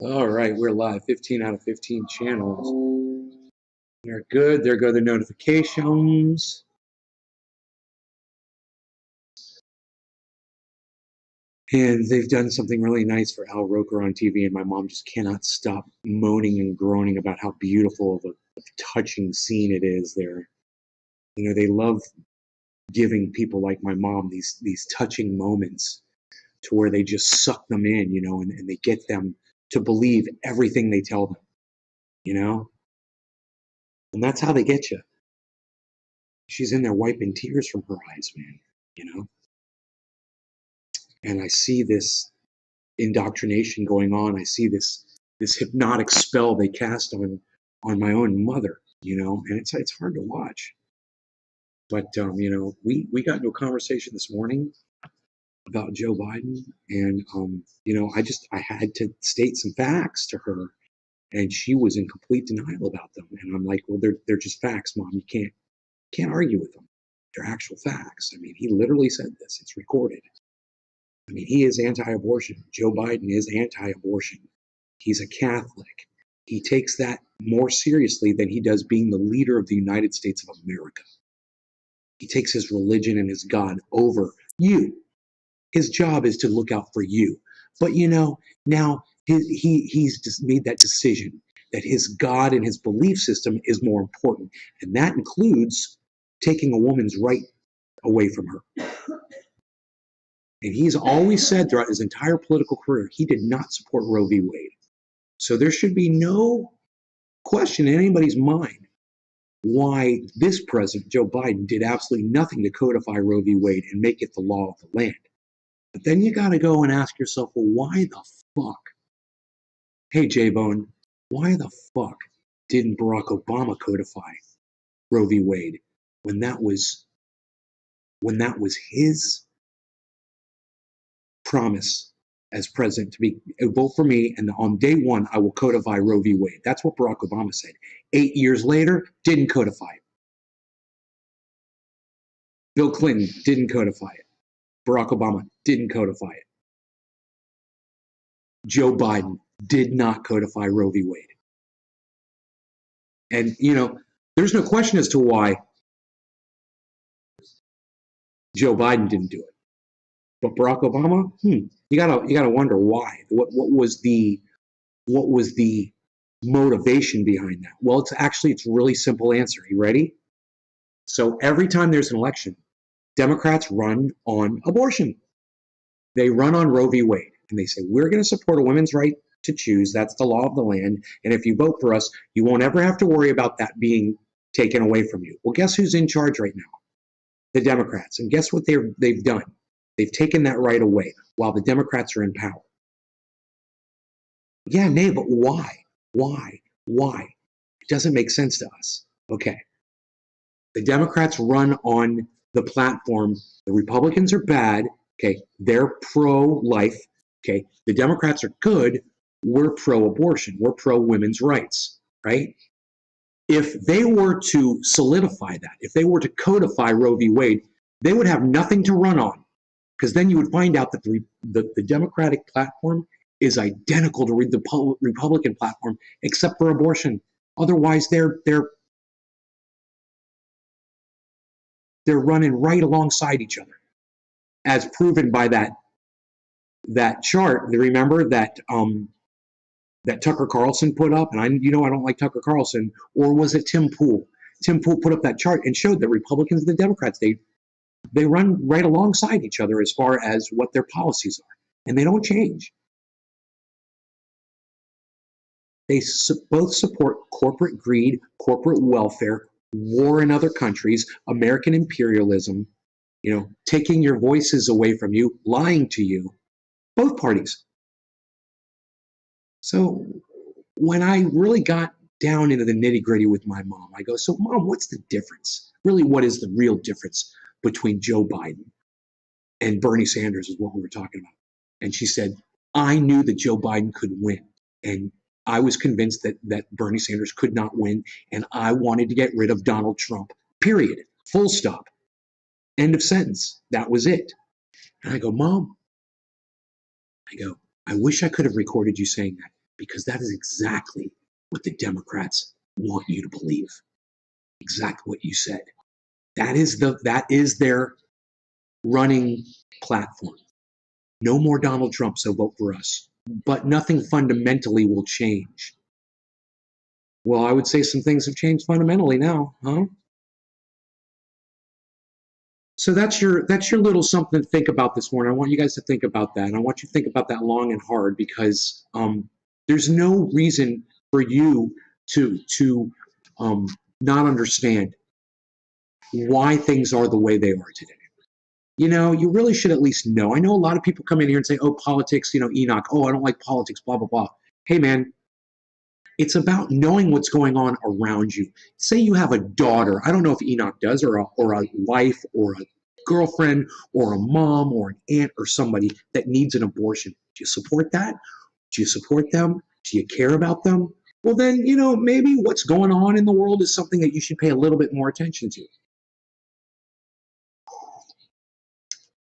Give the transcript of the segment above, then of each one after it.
All right, we're live. 15 out of 15 channels. They're good. There go the notifications. And they've done something really nice for Al Roker on TV, and my mom just cannot stop moaning and groaning about how beautiful of a touching scene it is there. You know, they love giving people like my mom these touching moments to where they just suck them in, you know, and they get them to believe everything they tell them, you know? And that's how they get you. She's in there wiping tears from her eyes, man, you know? And I see this indoctrination going on. I see this hypnotic spell they cast on my own mother, you know, and it's hard to watch. But you know, we got into a conversation this morning about Joe Biden, and you know, I had to state some facts to her, and she was in complete denial about them. And I'm like, well, they're just facts, Mom. You can't argue with them. They're actual facts. I mean, he literally said this. It's recorded. I mean, he is anti-abortion. Joe Biden is anti-abortion. He's a Catholic. He takes that more seriously than he does being the leader of the United States of America. He takes his religion and his God over you. His job is to look out for you. But you know, now he's just made that decision that his God and his belief system is more important. And that includes taking a woman's right away from her. And he's always said throughout his entire political career, he did not support Roe v. Wade. So there should be no question in anybody's mind why this president, Joe Biden, did absolutely nothing to codify Roe v. Wade and make it the law of the land. But then you got to go and ask yourself, well, why the fuck? Hey, J-Bone, why the fuck didn't Barack Obama codify Roe v. Wade when that was his promise as president to be vote for me, and on day one I will codify Roe v. Wade. That's what Barack Obama said. 8 years later, didn't codify it. Bill Clinton didn't codify it. Barack Obama didn't codify it. Joe Biden did not codify Roe v. Wade. And you know, there's no question as to why Joe Biden didn't do it. But Barack Obama, you gotta wonder why. What was the motivation behind that? Well, it's a really simple answer. You ready? So every time there's an election, Democrats run on abortion. They run on Roe v. Wade, and they say, we're going to support a woman's right to choose. That's the law of the land. And if you vote for us, you won't ever have to worry about that being taken away from you. Well, guess who's in charge right now? The Democrats. And guess what they've done? They've taken that right away while the Democrats are in power. Yeah, nay, but why? Why? It doesn't make sense to us. Okay. The Democrats run on the platform. The Republicans are bad. Okay. They're pro-life. Okay. The Democrats are good. We're pro-abortion. We're pro-women's rights. Right? If they were to solidify that, if they were to codify Roe v. Wade, they would have nothing to run on. Because then you would find out that the Democratic platform is identical to the Republican platform, except for abortion. Otherwise, they're running right alongside each other, as proven by that chart. Remember that that Tucker Carlson put up, and I don't like Tucker Carlson, or was it Tim Pool? Tim Pool put up that chart and showed that Republicans and the Democrats, they run right alongside each other as far as what their policies are, and they don't change. They both support corporate greed, corporate welfare, war in other countries, American imperialism, taking your voices away from you, lying to you, both parties. So when I really got down into the nitty-gritty with my mom, I go, so Mom, what's the difference? Really, what is the real difference between Joe Biden and Bernie Sanders is what we were talking about. And she said, I knew that Joe Biden could win. And I was convinced that Bernie Sanders could not win, and I wanted to get rid of Donald Trump. Period. Full stop. End of sentence. That was it. And I go, Mom, I wish I could have recorded you saying that, because that is exactly what the Democrats want you to believe. Exactly what you said. That is their running platform. No more Donald Trump, so vote for us. But nothing fundamentally will change. Well, I would say some things have changed fundamentally now, huh? So that's your little something to think about this morning. I want you guys to think about that. And I want you to think about that long and hard, because there's no reason for you to not understand why things are the way they are today. You know, you really should at least know. I know a lot of people come in here and say, oh, politics, you know, Enoch, oh, I don't like politics, blah, blah, blah. Hey, man, it's about knowing what's going on around you. Say you have a daughter. I don't know if Enoch does, or a wife, or a girlfriend, or a mom, or an aunt, or somebody that needs an abortion. Do you support that? Do you support them? Do you care about them? Well, then, you know, maybe what's going on in the world is something that you should pay a little bit more attention to.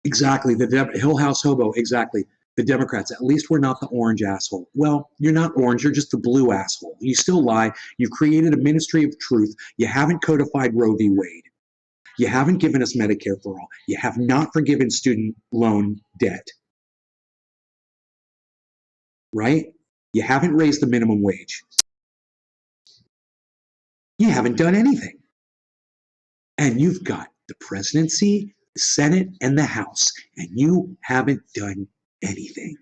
Exactly. The Hill House Hobo. Exactly. The Democrats. At least we're not the orange asshole. Well, you're not orange. You're just the blue asshole. You still lie. You've created a ministry of truth. You haven't codified Roe v. Wade. You haven't given us Medicare for all. You have not forgiven student loan debt. Right? You haven't raised the minimum wage. You haven't done anything. And you've got the presidency, the Senate, and the House, and you haven't done anything.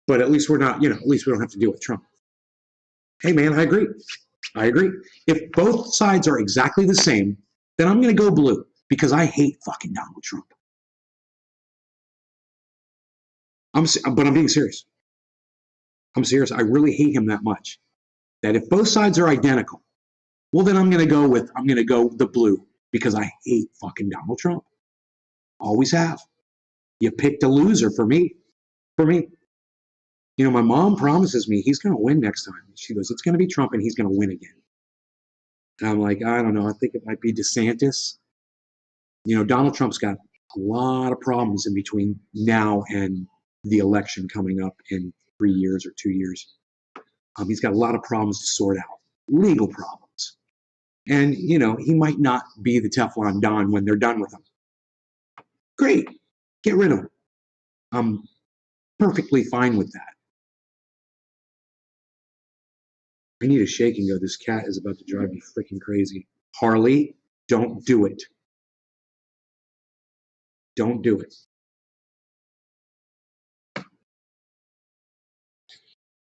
But at least we're not, you know, at least we don't have to deal with Trump. Hey, man, I agree. I agree. If both sides are exactly the same, then I'm going to go blue, because I hate fucking Donald Trump. But I'm being serious. I'm serious. I really hate him that much. That if both sides are identical, well, then I'm going to go the blue, because I hate fucking Donald Trump. Always have. You picked a loser for me. For me. You know, my mom promises me he's going to win next time. She goes, it's going to be Trump and he's going to win again. And I'm like, I don't know. I think it might be DeSantis. You know, Donald Trump's got a lot of problems in between now and the election coming up in 3 years or 2 years. He's got a lot of problems to sort out, legal problems. And, you know, he might not be the Teflon Don when they're done with him. Great. Get rid of him. I'm perfectly fine with that. I need a shake and go. This cat is about to drive me freaking crazy. Harley, don't do it. Don't do it.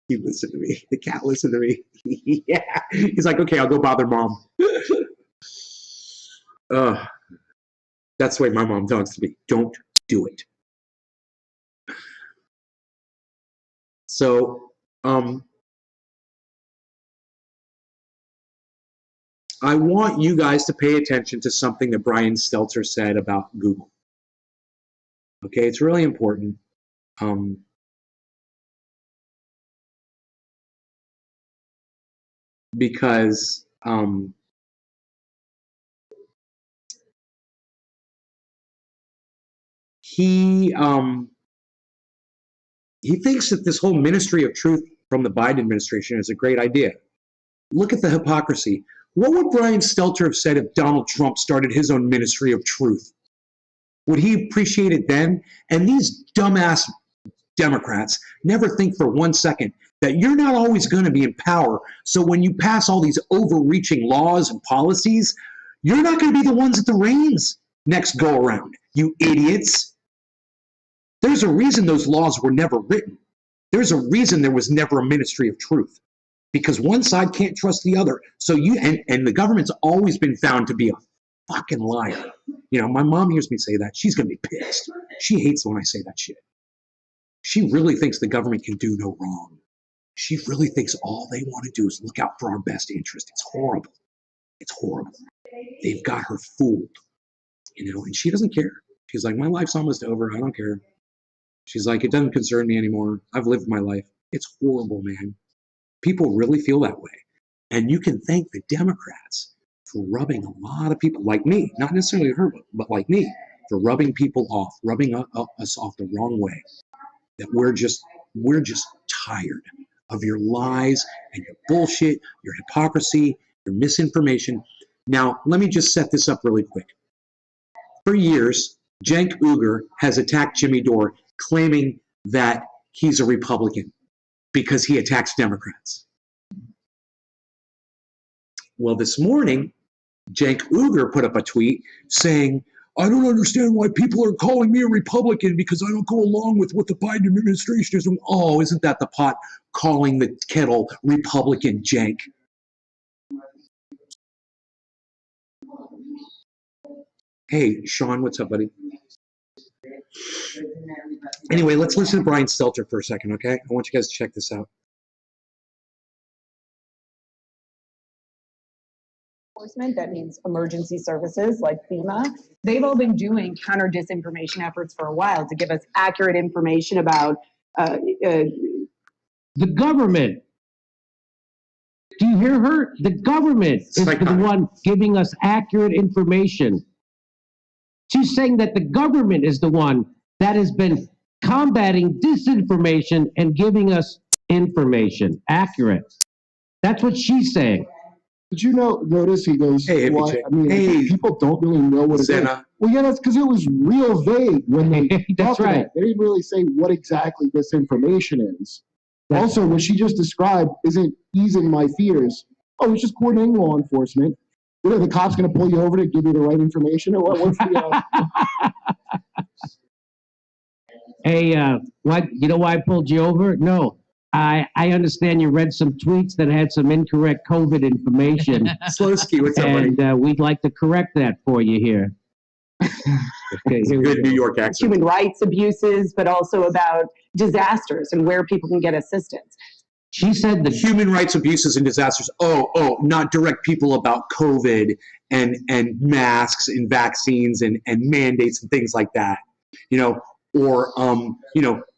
He listened to me. The cat listened to me. Yeah. He's like, okay, I'll go bother mom. That's the way my mom talks to me. Don't do it. So, I want you guys to pay attention to something that Brian Stelter said about Google. Okay, it's really important. Because he thinks that this whole ministry of truth from the Biden administration is a great idea. Look at the hypocrisy. What would Brian Stelter have said if Donald Trump started his own ministry of truth? Would he appreciate it then? And these dumbass Democrats never think for 1 second that you're not always going to be in power. So when you pass all these overreaching laws and policies, you're not going to be the ones at the reins next go around, you idiots. There's a reason those laws were never written. There's a reason there was never a ministry of truth, because one side can't trust the other. So and the government's always been found to be a fucking liar. You know, my mom hears me say that. She's going to be pissed. She hates when I say that shit. She really thinks the government can do no wrong. She really thinks all they want to do is look out for our best interest. It's horrible. It's horrible. They've got her fooled, you know, and she doesn't care. She's like, my life's almost over. I don't care. She's like, it doesn't concern me anymore. I've lived my life. It's horrible, man. People really feel that way. And you can thank the Democrats for rubbing a lot of people like me, not necessarily her, but like me, for rubbing people off, rubbing us off the wrong way. That we're just tired of your lies and your bullshit, your hypocrisy, your misinformation. Now, let me just set this up really quick. For years, Cenk Uygur has attacked Jimmy Dore, claiming that he's a Republican because he attacks Democrats. Well, this morning, Cenk Uygur put up a tweet saying, I don't understand why people are calling me a Republican because I don't go along with what the Biden administration is doing. Oh, isn't that the pot calling the kettle Republican, Cenk? Hey, Sean, what's up, buddy? Anyway, let's listen to Brian Stelter for a second, okay? I want you guys to check this out. That means emergency services like FEMA. They've all been doing counter disinformation efforts for a while to give us accurate information about the government. Do you hear her? The government is the one giving us accurate information. She's saying that the government is the one that has been combating disinformation and giving us information, accurate. That's what she's saying. Did you notice he goes, hey, well, I mean, people don't really know what it is. Well, yeah, that's because it was real vague when they that's right. They didn't really say what exactly this information is. Also, what she just described isn't easing my fears. Oh, it's just coordinating law enforcement. You know, the cop's going to pull you over to give you the right information. Or what's the, Hey, what? You know why I pulled you over? No. I understand you read some tweets that had some incorrect COVID information. Slowski, what's up, buddy? And we'd like to correct that for you here. Okay, good New York accent. Human rights abuses, but also about disasters and where people can get assistance. She said the human rights abuses and disasters. Oh, not direct people about COVID and masks and vaccines and mandates and things like that. You know, or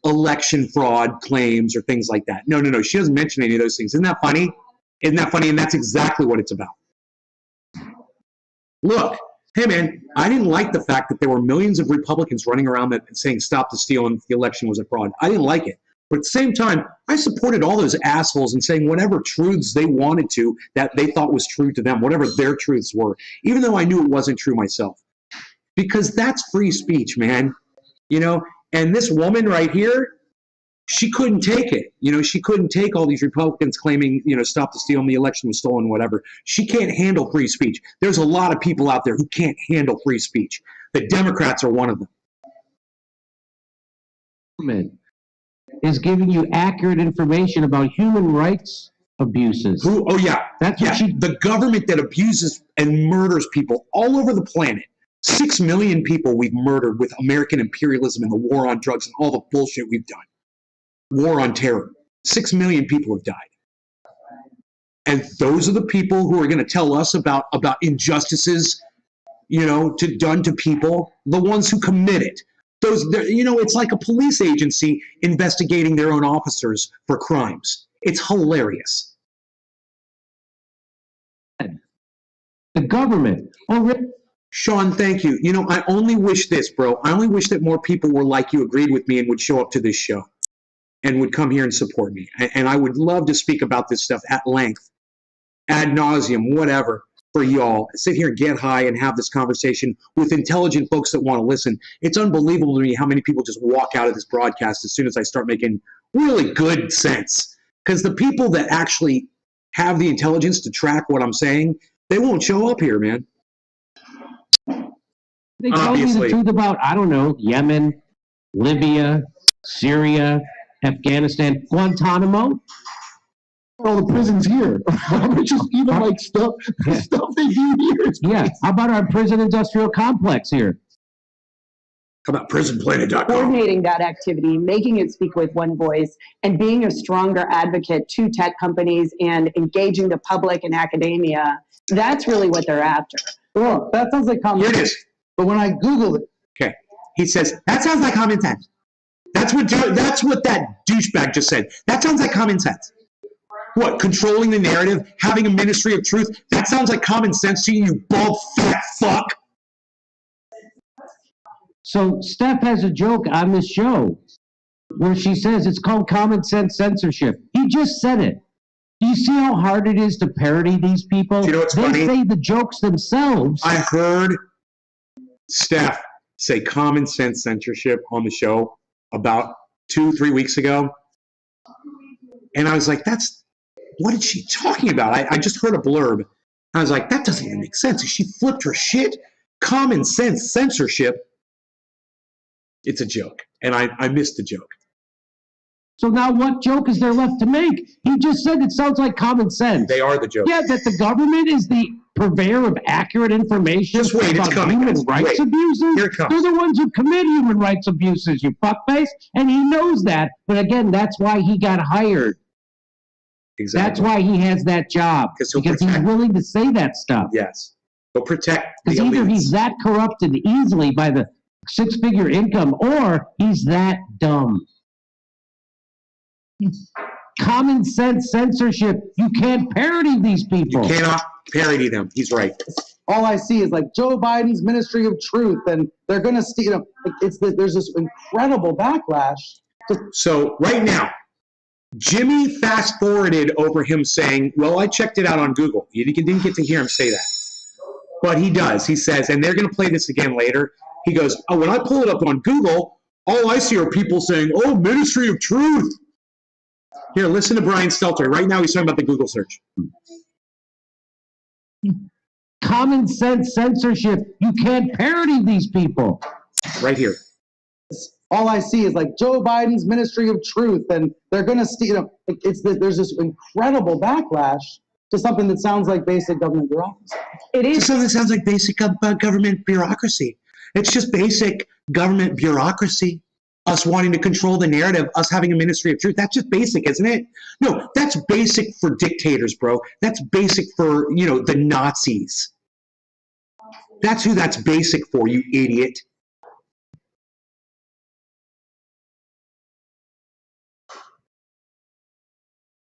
election fraud claims or things like that. No. She doesn't mention any of those things. Isn't that funny? Isn't that funny? And that's exactly what it's about. Look, hey man, I didn't like the fact that there were millions of Republicans running around that saying stop the steal and the election was a fraud. I didn't like it. But at the same time, I supported all those assholes and saying whatever truths they wanted to, that they thought was true to them, whatever their truths were, even though I knew it wasn't true myself. Because that's free speech, man. You know, and this woman right here, she couldn't take it. You know, she couldn't take all these Republicans claiming, stop the steal and the election was stolen, whatever. She can't handle free speech. There's a lot of people out there who can't handle free speech. The Democrats are one of them. Is giving you accurate information about human rights abuses. The government that abuses and murders people all over the planet. 6 million people we've murdered with American imperialism and the war on drugs and all the bullshit we've done. War on terror. 6 million people have died. And those are the people who are going to tell us about injustices, done to people, the ones who commit it. It's like a police agency investigating their own officers for crimes. It's hilarious. The government already. Sean, thank you. I only wish this, bro. I only wish that more people were like you, agreed with me, and would show up to this show and would come here and support me. And I would love to speak about this stuff at length, ad nauseum, whatever, for y'all. Sit here and get high and have this conversation with intelligent folks that want to listen. It's unbelievable to me how many people just walk out of this broadcast as soon as I start making really good sense. Because the people that actually have the intelligence to track what I'm saying, they won't show up here, man. They told me the truth about, I don't know, Yemen, Libya, Syria, Afghanistan, Guantanamo. All the prisons here. Just even like stuff they do here. Yeah. How about our prison industrial complex here? How about prisonplanet.com? Coordinating that activity, making it speak with one voice, and being a stronger advocate to tech companies and engaging the public and academia. That's really what they're after. Well, that sounds like common sense. But when I Googled it. Okay. He says, that sounds like common sense. That's what that douchebag just said. That sounds like common sense. What, controlling the narrative, having a ministry of truth? That sounds like common sense to you, you bald fat fuck. So Steph has a joke on this show where she says it's called common sense censorship. He just said it. Do you see how hard it is to parody these people? Do you know what's they funny? say the jokes themselves. I heard Steph say common sense censorship on the show about 2-3 weeks ago. And I was like, what is she talking about? I just heard a blurb. I was like, that doesn't even make sense. She flipped her shit. Common sense censorship. It's a joke. And I missed the joke. So now what joke is there left to make? He just said it sounds like common sense. They are the joke. Yeah, that the government is the purveyor of accurate information Just wait, it's about coming, human guys. rights Wait. abuses. Here it comes. They're the ones who commit human rights abuses, you fuckface. And he knows that. But again, that's why he got hired. Exactly. That's why he has that job. 'Cause he'll Because he's protect- willing to say that stuff. Yes. Go protect the Because either elites. he's that corrupted easily by the six-figure income, or he's that dumb. Common sense censorship. You can't parody these You people. cannot parody them. He's right. All I see is like Joe Biden's Ministry of Truth, and they're going to see, there's this incredible backlash. So right now, Jimmy fast forwarded over him saying, well, I checked it out on Google. You didn't get to hear him say that. But he does. He says, and they're going to play this again later. He goes, oh, when I pull it up on Google, all I see are people saying, oh, Ministry of Truth. Here, listen to Brian Stelter. Right now he's talking about the Google search. Common sense censorship. You can't parody these people. Right here. All I see is like Joe Biden's Ministry of Truth, and they're going to see, there's this incredible backlash to something that sounds like basic government bureaucracy. It is. So that sounds like basic government bureaucracy. It's just basic government bureaucracy. Us wanting to control the narrative, us having a ministry of truth. That's just basic, isn't it? No, that's basic for dictators, bro. That's basic for, the Nazis. That's who that's basic for, you idiot.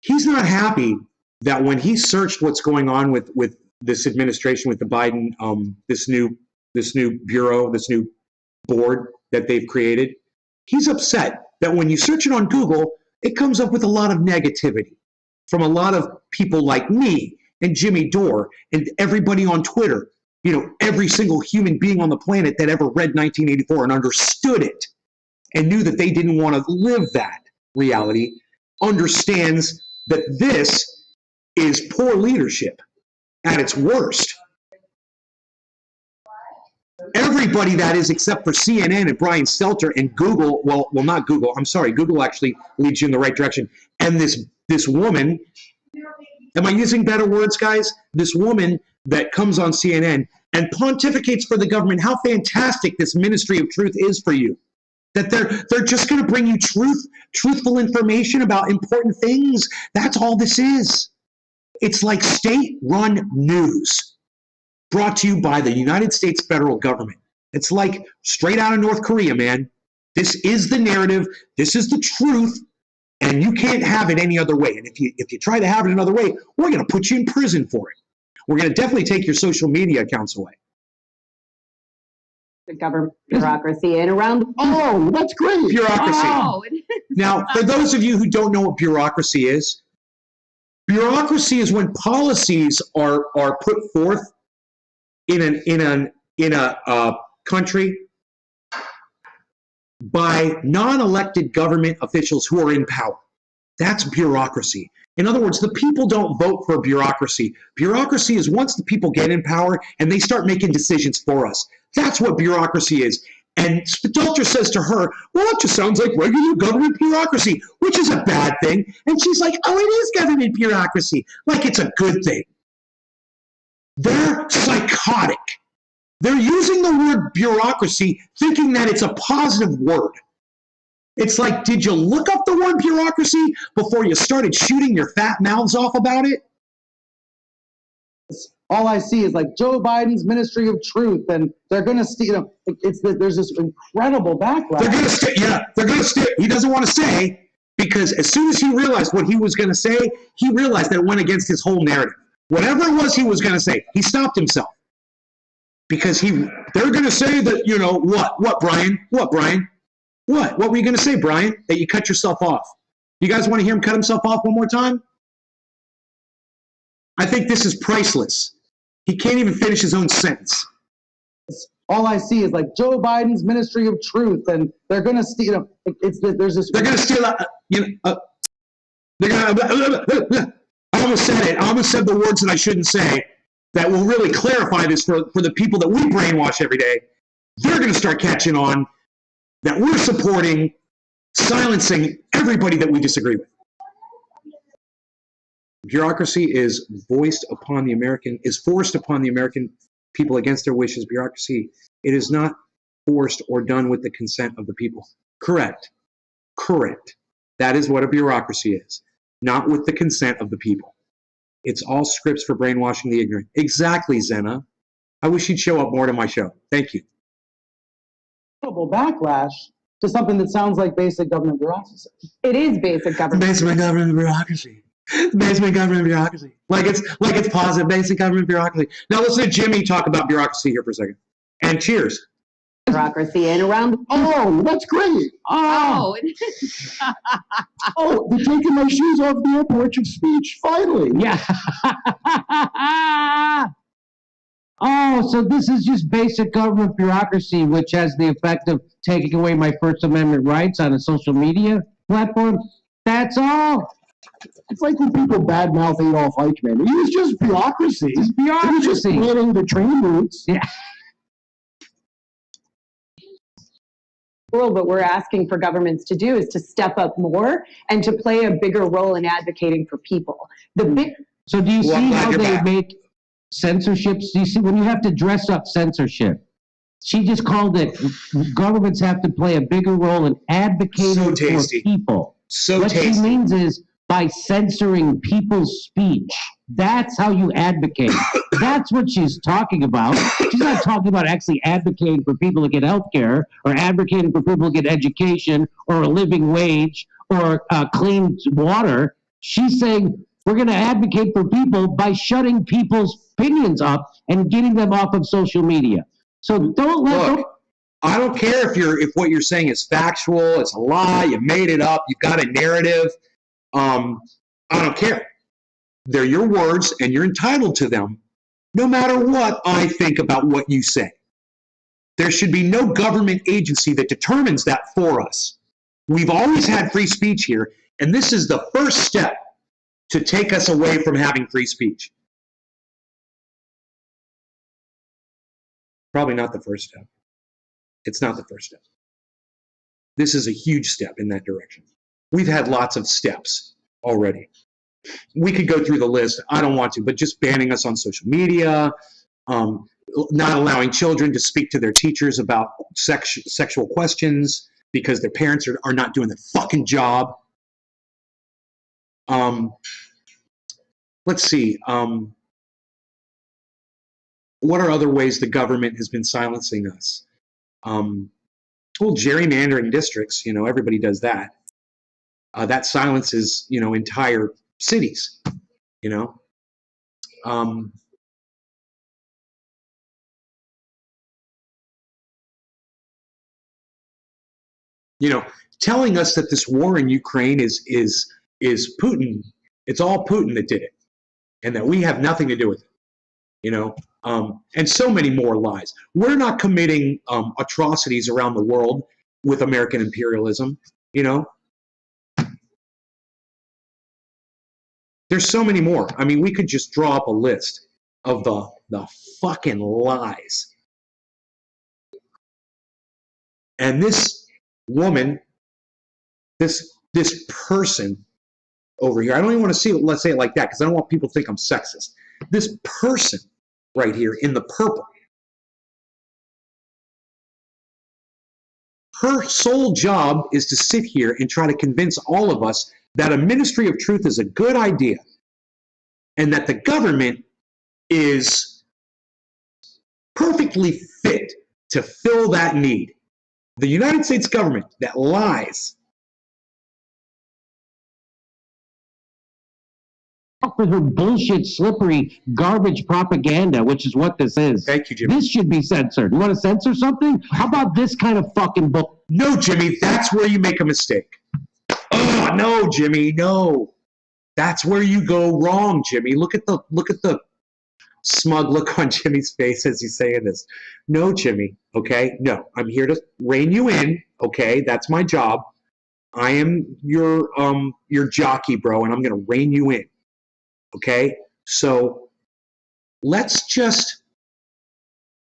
He's not happy that when he searched what's going on with this administration, with the Biden, this new bureau, this new board that they've created, he's upset that when you search it on Google, it comes up with a lot of negativity from a lot of people like me and Jimmy Dore and everybody on Twitter, every single human being on the planet that ever read 1984 and understood it and knew that they didn't want to live that reality, understands that this is poor leadership at its worst. Everybody that is, except for CNN and Brian Stelter and Google, well, not Google, I'm sorry, Google actually leads you in the right direction. And this woman, am I using better words, guys? This woman that comes on CNN and pontificates for the government how fantastic this Ministry of Truth is for you. That they're just going to bring you truthful information about important things. That's all this is. It's like state-run news brought to you by the United States federal government. It's like straight out of North Korea, man. This is the narrative. This is the truth, and you can't have it any other way. And if you try to have it another way, we're going to put you in prison for it. We're going to definitely take your social media accounts away. The government bureaucracy and around. Oh, that's great. Bureaucracy. Oh, Now, for those of you who don't know what bureaucracy is when policies are put forth in a country by non-elected government officials who are in power. That's bureaucracy. In other words, the people don't vote for bureaucracy. Bureaucracy is once the people get in power and they start making decisions for us. That's what bureaucracy is. And Stelter says to her, well, it just sounds like regular government bureaucracy, which is a bad thing. And she's like, oh, it is government bureaucracy, like it's a good thing. They're psychotic. They're using the word bureaucracy thinking that it's a positive word. It's like, did you look up the word bureaucracy before you started shooting your fat mouths off about it? All I see is like Joe Biden's Ministry of Truth, and they're going to steal. There's this incredible backlash. They're going to stay. Yeah, they're going to stay. He doesn't want to say, because as soon as he realized what he was going to say, he realized that it went against his whole narrative. Whatever it was he was going to say, he stopped himself. Because they're going to say that, you know, what, Brian? What, Brian? What were you going to say, Brian? That you cut yourself off. You guys want to hear him cut himself off one more time? I think this is priceless. He can't even finish his own sentence. All I see is like Joe Biden's Ministry of Truth, and they're going to steal. There's this. They're going to steal. They're going to. I almost said it. I almost said the words that I shouldn't say. That will really clarify this for the people that we brainwash every day. They're going to start catching on that we're supporting silencing everybody that we disagree with. Bureaucracy is forced upon the American people against their wishes. Bureaucracy, it is not forced or done with the consent of the people. Correct. That is what a bureaucracy is. Not with the consent of the people. It's all scripts for brainwashing the ignorant. Exactly, Zena. I wish you'd show up more to my show. Thank you. Backlash to something that sounds like basic government bureaucracy. It is basic government. Basic government bureaucracy. Basic government bureaucracy. Like it's positive. Basic government bureaucracy. Now listen to Jimmy talk about bureaucracy here for a second. And cheers. Bureaucracy and around. Oh, that's great. Oh. Oh, they're taking my shoes off the airport of speech. Finally. Yeah. Oh, so this is just basic government bureaucracy, which has the effect of taking away my First Amendment rights on a social media platform. That's all. It's like when people badmouth Adolf Eichmann. He was just bureaucracy. It's bureaucracy. He was just planning the train routes. Yeah. What we're asking for governments to do is to step up more and to play a bigger role in advocating for people. So do you Well, I'm see glad how you're they back. make censorships? Do you see when you have to dress up censorship? She just called it governments have to play a bigger role in advocating So for tasty. people. So What she tasty. means is by censoring people's speech. That's how you advocate. That's what she's talking about. She's not talking about actually advocating for people to get health care or advocating for people to get education or a living wage or clean water. She's saying we're going to advocate for people by shutting people's opinions up and getting them off of social media. So don't let Look, I don't care if what you're saying is factual, it's a lie, you made it up, you've got a narrative. I don't care. They're your words and you're entitled to them, no matter what I think about what you say. There should be no government agency that determines that for us. We've always had free speech here, and this is the first step to take us away from having free speech. Probably not the first step. It's not the first step. This is a huge step in that direction. We've had lots of steps already. We could go through the list. I don't want to, but just banning us on social media, not allowing children to speak to their teachers about sexual questions because their parents are not doing their fucking job. Let's see. What are other ways the government has been silencing us? Well, gerrymandering districts, everybody does that. That silences, entire cities, telling us that this war in Ukraine is Putin. It's all Putin that did it, and that we have nothing to do with it. And so many more lies. We're not committing atrocities around the world with American imperialism. There's so many more. I mean, we could just draw up a list of the fucking lies. And this woman, this person over here, I don't even want to see it, let's say it like that, because I don't want people to think I'm sexist. This person right here in the purple, her sole job is to sit here and try to convince all of us that a ministry of truth is a good idea and that the government is perfectly fit to fill that need. The United States government that lies. For her bullshit, slippery, garbage propaganda, which is what this is. Thank you, Jimmy. This should be censored. You want to censor something? How about this kind of fucking book? No, Jimmy, that's where you make a mistake. Oh, no, Jimmy, no. That's where you go wrong, Jimmy. Look at the smug look on Jimmy's face as he's saying this. No, Jimmy, okay? No, I'm here to rein you in, okay? That's my job. I am your jockey, bro, and I'm going to rein you in. Okay? So let's just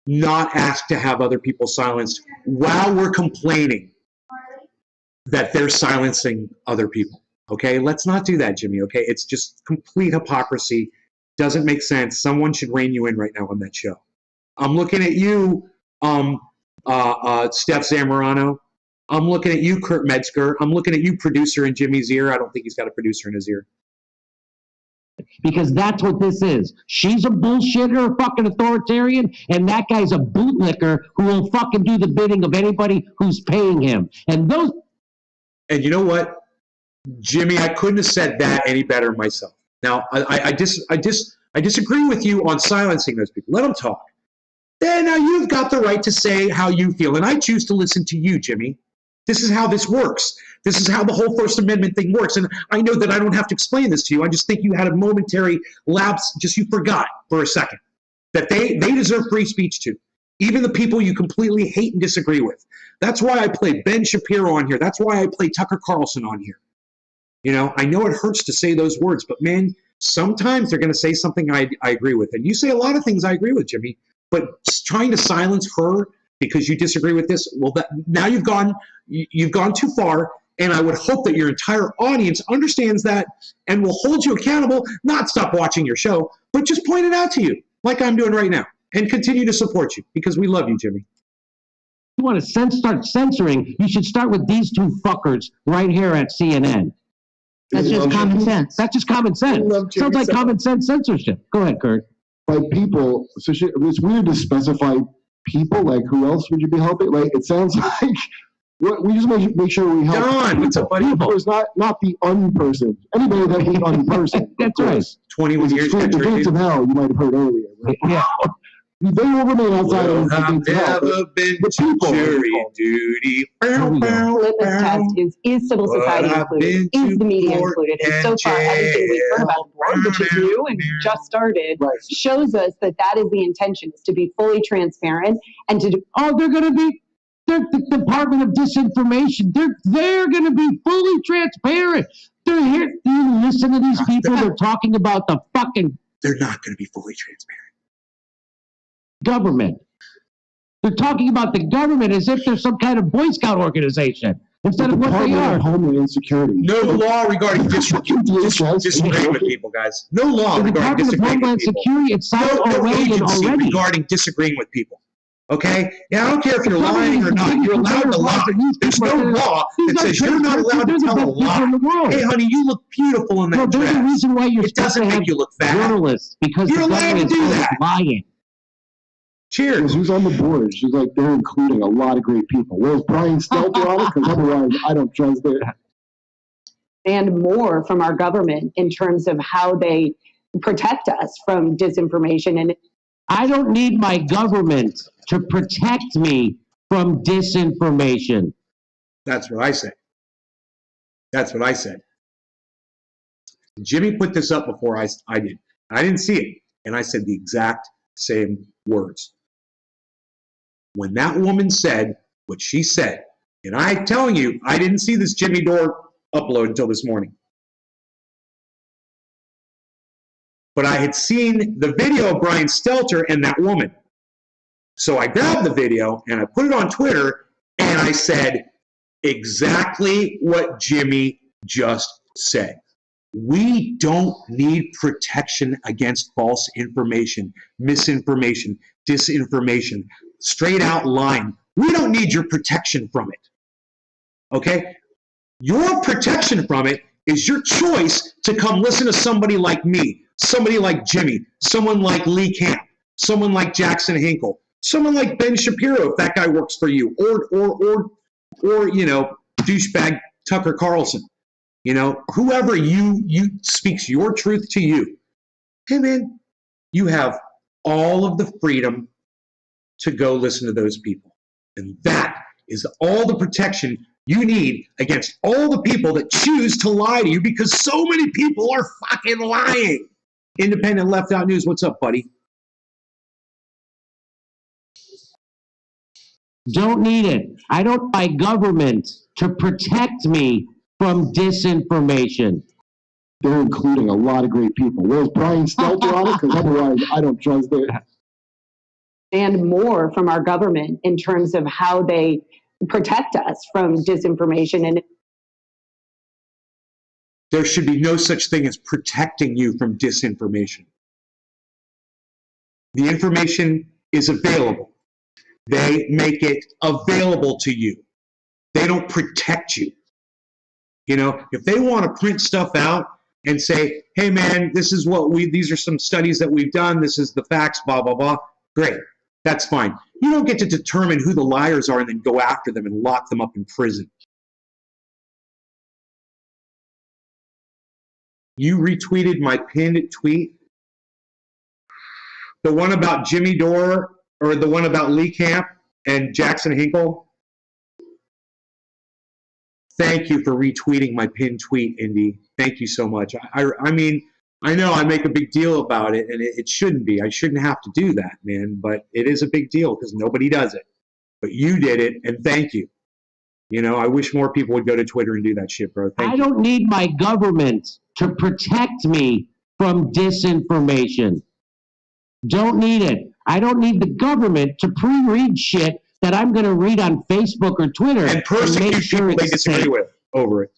not ask to have other people silenced while we're complaining that they're silencing other people. Okay? Let's not do that, Jimmy, okay? It's just complete hypocrisy. Doesn't make sense. Someone should rein you in right now on that show. I'm looking at you, Steph Zamorano. I'm looking at you, Kurt Metzger. I'm looking at you, producer in Jimmy's ear. I don't think he's got a producer in his ear. Because that's what this is. She's a bullshitter, a fucking authoritarian, and that guy's a bootlicker who will fucking do the bidding of anybody who's paying him. And those. And you know what, Jimmy, I couldn't have said that any better myself. Now, I disagree with you on silencing those people. Let them talk. Then now you've got the right to say how you feel, and I choose to listen to you, Jimmy. This is how this works. This is how the whole First Amendment thing works. And I know that I don't have to explain this to you. I just think you had a momentary lapse, just you forgot for a second that they deserve free speech too. Even the people you completely hate and disagree with. That's why I play Ben Shapiro on here. That's why I play Tucker Carlson on here. You know, I know it hurts to say those words, but man, sometimes they're going to say something I agree with. And you say a lot of things I agree with, Jimmy, but trying to silence her because you disagree with this, well, now you've gone too far, and I would hope that your entire audience understands that and will hold you accountable, not stop watching your show, but just point it out to you, like I'm doing right now, and continue to support you, because we love you, Jimmy. You want to start censoring, you should start with these two fuckers right here at CNN. That's just common sense. That's just common sense. Sounds like common sense censorship. Go ahead, Kurt. Like people, so it's weird to specify people. Like, who else would you be helping? Like, it sounds like we just make sure we help. Don, what's up, buddy? People is not the unperson. Anybody that we unperson. That's right. 21 years. The gates of hell, you might have heard earlier. Right? Yeah. They will remain outside of the I've gates of hell. never been The to people. jury duty. Litmus test is civil society Well, I've included, been is to the media court included, and so and far everything we've heard about the board, which is new and just started, Right. shows us that is the intention, is to be fully transparent and to do. They're going to be, they're the Department of Disinformation. They're going to be fully transparent. They're here. You listen to these people. They're talking about the fucking They're not going to be fully transparent. government. They're talking about the government as if they're some kind of Boy Scout organization instead of what they Department are. of Homeland Insecurity. No law regarding disagreeing with people, guys. No law The regarding Department of disagreeing with Homeland people. Security, it sounds No Orwellian agency already. regarding disagreeing with people. Okay? Yeah, I don't care if you're lying or not. You're allowed to lie. There's no law that says you're not allowed to tell a lie. Hey, honey, you look beautiful in No, that there's a dress. reason why you're It supposed to doesn't have make you look fat. journalists, because You're the allowed government to do is that. lying. Cheers. Who's on the board? She's like, they're including a lot of great people. Where's Brian Stelter on it? Because otherwise, I don't trust it. And more from our government in terms of how they protect us from disinformation. And I don't need my government to protect me from disinformation. That's what I said. That's what I said. Jimmy put this up before I did. I didn't see it. And I said the exact same words. When that woman said what she said, and I'm telling you, I didn't see this Jimmy Dore upload until this morning. But I had seen the video of Brian Stelter and that woman. So I grabbed the video and I put it on Twitter and I said exactly what Jimmy just said. We don't need protection against false information, misinformation, disinformation, straight out lying. We don't need your protection from it. Okay? Your protection from it is your choice to come listen to somebody like me, somebody like Jimmy, someone like Lee Camp, someone like Jackson Hinkle, someone like Ben Shapiro, if that guy works for you, or you know, douchebag Tucker Carlson, you know, whoever you speaks your truth to you. Hey man, you have all of the freedom to go listen to those people. And that is all the protection you need against all the people that choose to lie to you, because so many people are fucking lying. Independent Left Out News, what's up, buddy? Don't need it. I don't buy government to protect me from disinformation. They're including a lot of great people. Was Brian Stelter on it? Because otherwise, I don't trust it. And more from our government in terms of how they protect us from disinformation. And There should be no such thing as protecting you from disinformation. The information is available. They make it available to you. They don't protect you. You know, if they want to print stuff out and say, hey man, this is what these are some studies that we've done, this is the facts, blah, blah, blah, great. That's fine. You don't get to determine who the liars are and then go after them and lock them up in prison. You retweeted my pinned tweet. The one about Jimmy Dore, or the one about Lee Camp and Jackson Hinkle. Thank you for retweeting my pinned tweet, Indy. Thank you so much. I mean, I know I make a big deal about it, and it shouldn't be. I shouldn't have to do that, man, but it is a big deal because nobody does it. But you did it, and thank you. You know, I wish more people would go to Twitter and do that shit, bro. Thank you. I don't need my government to protect me from disinformation. Don't need it. I don't need the government to pre-read shit that I'm going to read on Facebook or Twitter And persecute make sure people they it's disagree safe. with over it.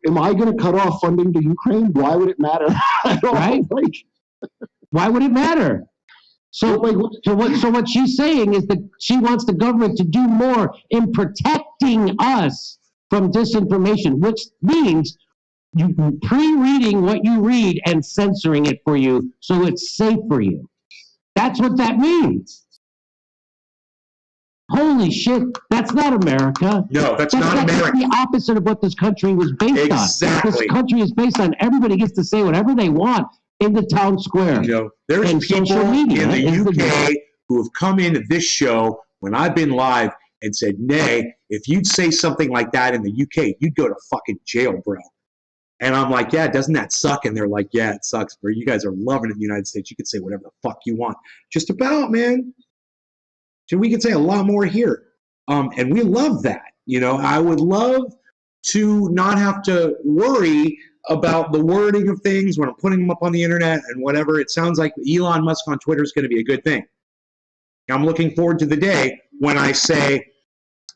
Am I going to cut off funding to Ukraine? Why would it matter? I don't Right? like. Why would it matter? So what she's saying is that she wants the government to do more in protecting us from disinformation, which means you pre-reading what you read and censoring it for you so it's safe for you. That's what that means. Holy shit, that's not America. No, that's not That's America. the opposite of what this country was based on. Exactly. This country is based on everybody gets to say whatever they want in the town square. You know, there's And people social media in the is the UK who have come into this show when I've been live and said, Nay, if you'd say something like that in the UK, you'd go to fucking jail, bro. And I'm like, yeah, doesn't that suck? And they're like, yeah, it sucks, bro. You guys are loving it in the United States. You can say whatever the fuck you want. Just about, man. So we can say a lot more here. And we love that. You know, I would love to not have to worry about the wording of things when I'm putting them up on the internet and whatever. It sounds like Elon Musk on Twitter is going to be a good thing. I'm looking forward to the day when I say,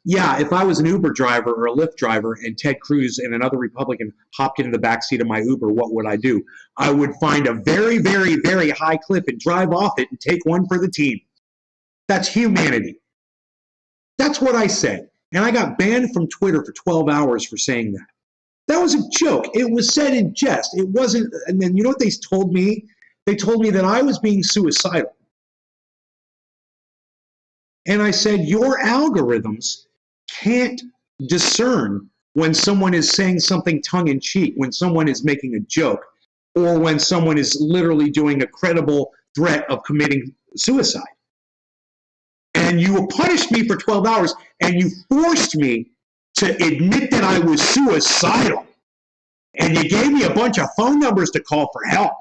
yeah, if I was an Uber driver or a Lyft driver and Ted Cruz and another Republican hopped into the backseat of my Uber, what would I do? I would find a very, very, very high cliff and drive off it and take one for the team. That's humanity. That's what I said. And I got banned from Twitter for 12 hours for saying that. That was a joke. It was said in jest. It wasn't. And then you know what they told me? They told me that I was being suicidal. And I said, your algorithms can't discern when someone is saying something tongue-in-cheek, when someone is making a joke, or when someone is literally doing a credible threat of committing suicide. And you punished me for 12 hours, and you forced me to admit that I was suicidal. And you gave me a bunch of phone numbers to call for help.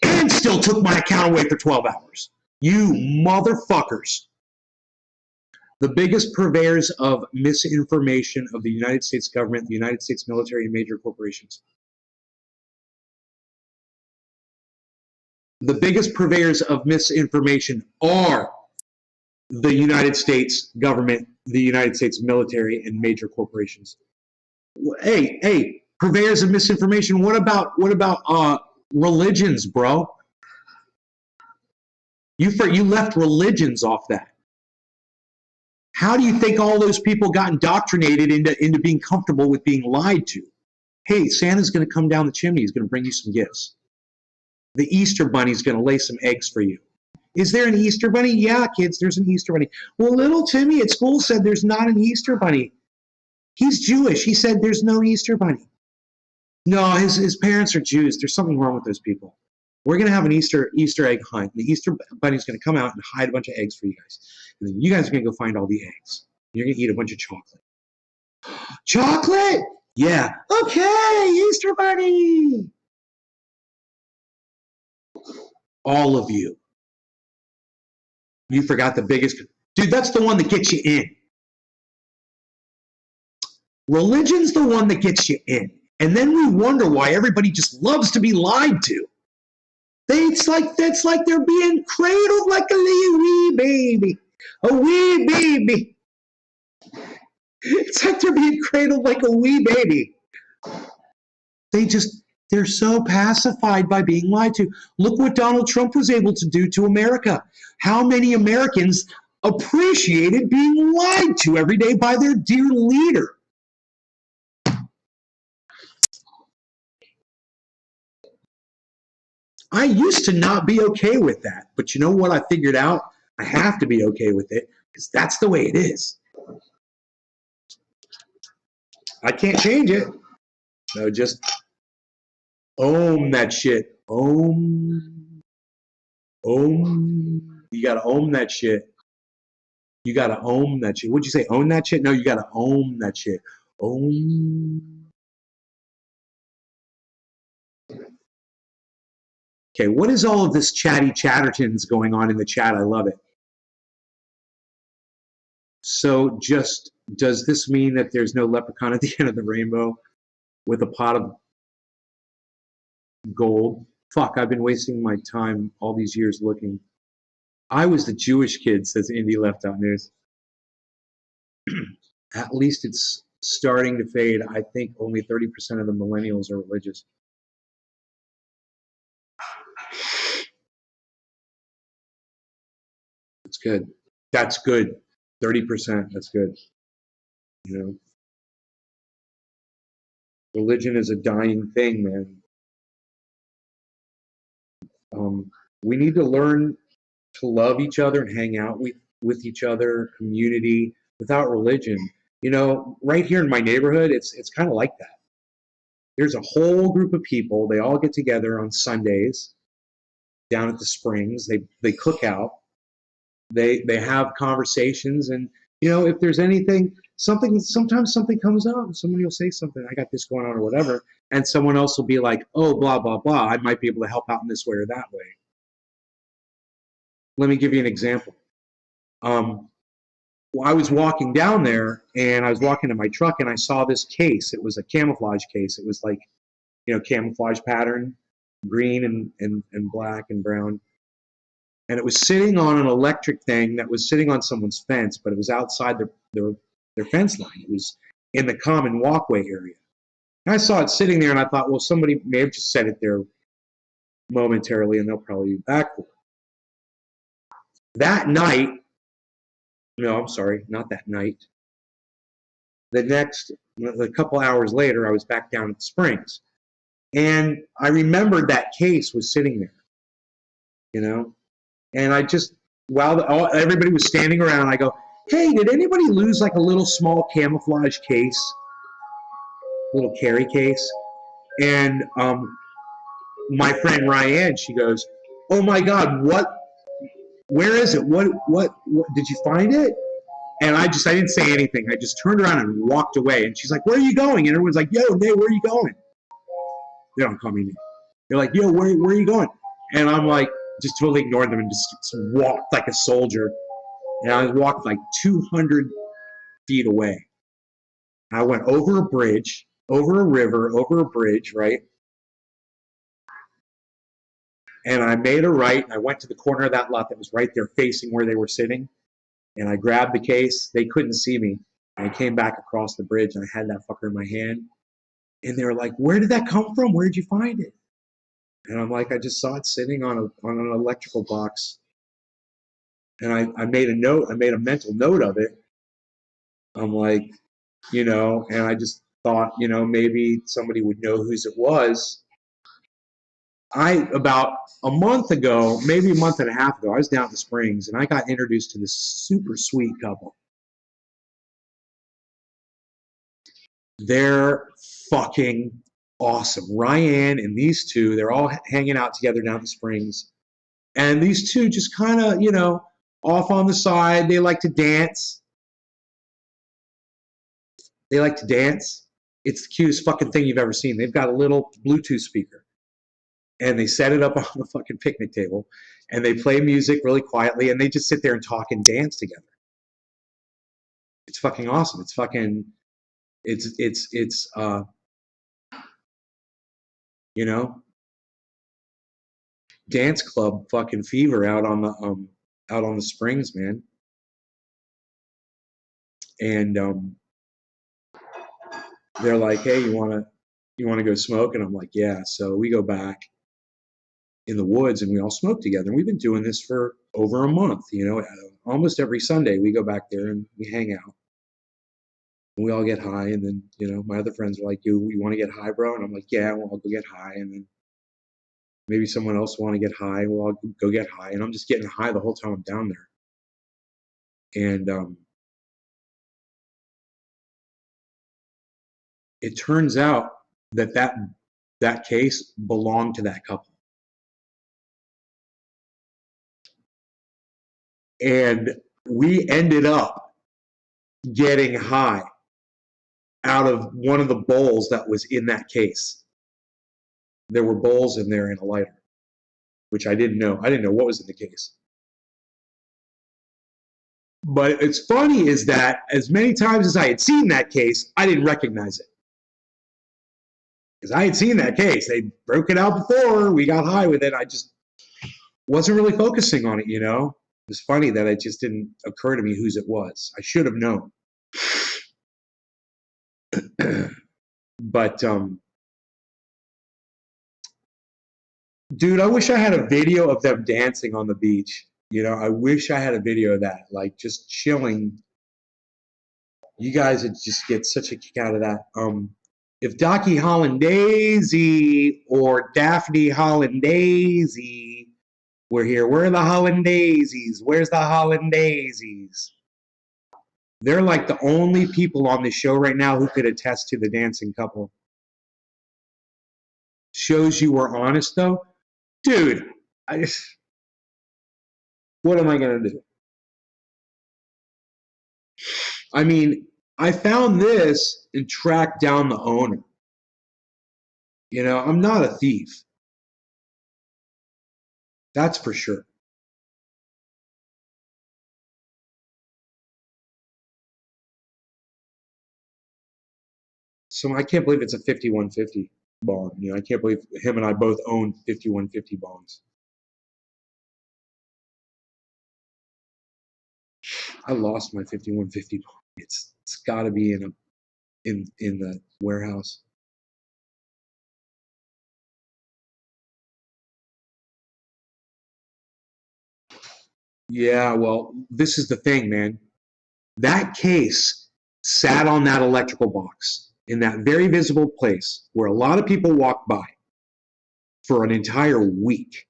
And still took my account away for 12 hours. You motherfuckers. The biggest purveyors of misinformation of the United States government, the United States military, and major corporations. The biggest purveyors of misinformation are the United States government, the United States military, and major corporations. Hey, purveyors of misinformation. What about religions, bro? You left religions off that. How do you think all those people got indoctrinated into being comfortable with being lied to? hey, Santa's going to come down the chimney. He's going to bring you some gifts. The Easter Bunny's going to lay some eggs for you. Is there an Easter Bunny? Yeah, kids, there's an Easter Bunny. Well, little Timmy at school said there's not an Easter Bunny. He's Jewish. He said there's no Easter Bunny. No, his parents are Jews. There's something wrong with those people. We're going to have an Easter egg hunt. The Easter Bunny's going to come out and hide a bunch of eggs for you guys. And then you guys are going to go find all the eggs. You're going to eat a bunch of chocolate. Chocolate? Yeah. Okay, Easter Bunny. All of you. You forgot the biggest. Dude, that's the one that gets you in. Religion's the one that gets you in. And then we wonder why everybody just loves to be lied to. It's like they're being cradled like a little wee baby. A wee baby. It's like they're being cradled like a wee baby. They're so pacified by being lied to. Look what Donald Trump was able to do to America. How many Americans appreciated being lied to every day by their dear leader? I used to not be okay with that, but you know what I figured out? I have to be okay with it because that's the way it is. I can't change it. So just own that shit. Own. You gotta own that shit. You gotta own that shit. Would you say own that shit? No, you gotta own that shit. Own. Okay, what is all of this chatty chattertons going on in the chat? I love it. So just, does this mean that there's no leprechaun at the end of the rainbow with a pot of gold? Fuck, I've been wasting my time all these years looking. I was the Jewish kid, says Indy Left Out News. At least it's starting to fade. I think only 30% of the millennials are religious. That's good. That's good. 30%. That's good. You know, religion is a dying thing, man. We need to learn to love each other and hang out with each other, community, without religion. You know, right here in my neighborhood, it's kind of like that. There's a whole group of people. They all get together on Sundays down at the Springs. They cook out. They have conversations, and you know, if there's anything, sometimes something comes up. Somebody will say something, I got this going on or whatever, and someone else will be like, oh, blah, blah, blah. I might be able to help out in this way or that way. Let me give you an example. Well, I was walking down there, and I was walking to my truck, and I saw this case. It was a camouflage case. It was like, you know, camouflage pattern, green and black and brown. And it was sitting on an electric thing that was sitting on someone's fence, but it was outside their fence line. It was in the common walkway area. And I saw it sitting there, and I thought, well, somebody may have just set it there momentarily, and they'll probably be back for it. That night, no, I'm sorry, not that night. A couple hours later, I was back down at the Springs. And I remembered that case was sitting there, you know? And I just, while everybody was standing around, I go, hey, did anybody lose like a little small camouflage case? Little carry case? And my friend Ryan, she goes, oh my God, where is it? What, did you find it? And I didn't say anything. I just turned around and walked away. And she's like, where are you going? And everyone's like, yo, Nate, where are you going? They don't call me Nate. They're like, yo, where are you going? And I'm like, just totally ignored them and just walked like a soldier. And I walked like 200 feet away. I went over a bridge, over a river, over a bridge, right? And I made a right, and I went to the corner of that lot that was right there facing where they were sitting. And I grabbed the case. They couldn't see me. And I came back across the bridge, and I had that fucker in my hand. And they were like, where did that come from? Where did you find it? And I'm like, I just saw it sitting on an electrical box. And I made a note. I made a mental note of it. I'm like, you know, and I just thought, you know, maybe somebody would know whose it was. About a month ago, maybe a month and a half ago, I was down at the Springs and I got introduced to this super sweet couple. They're fucking awesome. Ryan and these two, they're all hanging out together down at the Springs. And these two just kind of, you know, off on the side, they like to dance. They like to dance. It's the cutest fucking thing you've ever seen. They've got a little Bluetooth speaker. And they set it up on the fucking picnic table. And they play music really quietly. And they just sit there and talk and dance together. It's fucking awesome. It's fucking, you know, dance club fucking fever out on the Springs, man. And they're like, hey, you wanna go smoke? And I'm like, yeah. So we go back in the woods and we all smoke together. And we've been doing this for over a month, you know. Almost every Sunday we go back there and we hang out. And we all get high, and then, you know, my other friends are like, you want to get high, bro? And I'm like, yeah, well, I'll go get high. And then maybe someone else want to get high, well, I'll go get high. And I'm just getting high the whole time I'm down there. And it turns out that case belonged to that couple. And we ended up getting high out of one of the bowls that was in that case. There were bowls in there and a lighter, which I didn't know. I didn't know what was in the case. But it's funny is that as many times as I had seen that case, I didn't recognize it. Because I had seen that case. They broke it out before. We got high with it. I just wasn't really focusing on it, you know? It was funny that it just didn't occur to me whose it was. I should have known. But, dude, I wish I had a video of them dancing on the beach. You know, I wish I had a video of that, like just chilling. You guys would just get such a kick out of that. If Docky Hollandaise or Daphne Hollandaise were here, where are the Hollandaises? Where's the Hollandaises? They're like the only people on the show right now who could attest to the dancing couple. Shows you were honest, though. Dude, what am I going to do? I mean, I found this and tracked down the owner. You know, I'm not a thief. That's for sure. So I can't believe it's a 5150 bond. You know, I can't believe him and I both own 5150 bonds. I lost my 5150 bond. It's got to be in the warehouse. Yeah, well, this is the thing, man. That case sat on that electrical box in that very visible place where a lot of people walk by for an entire week.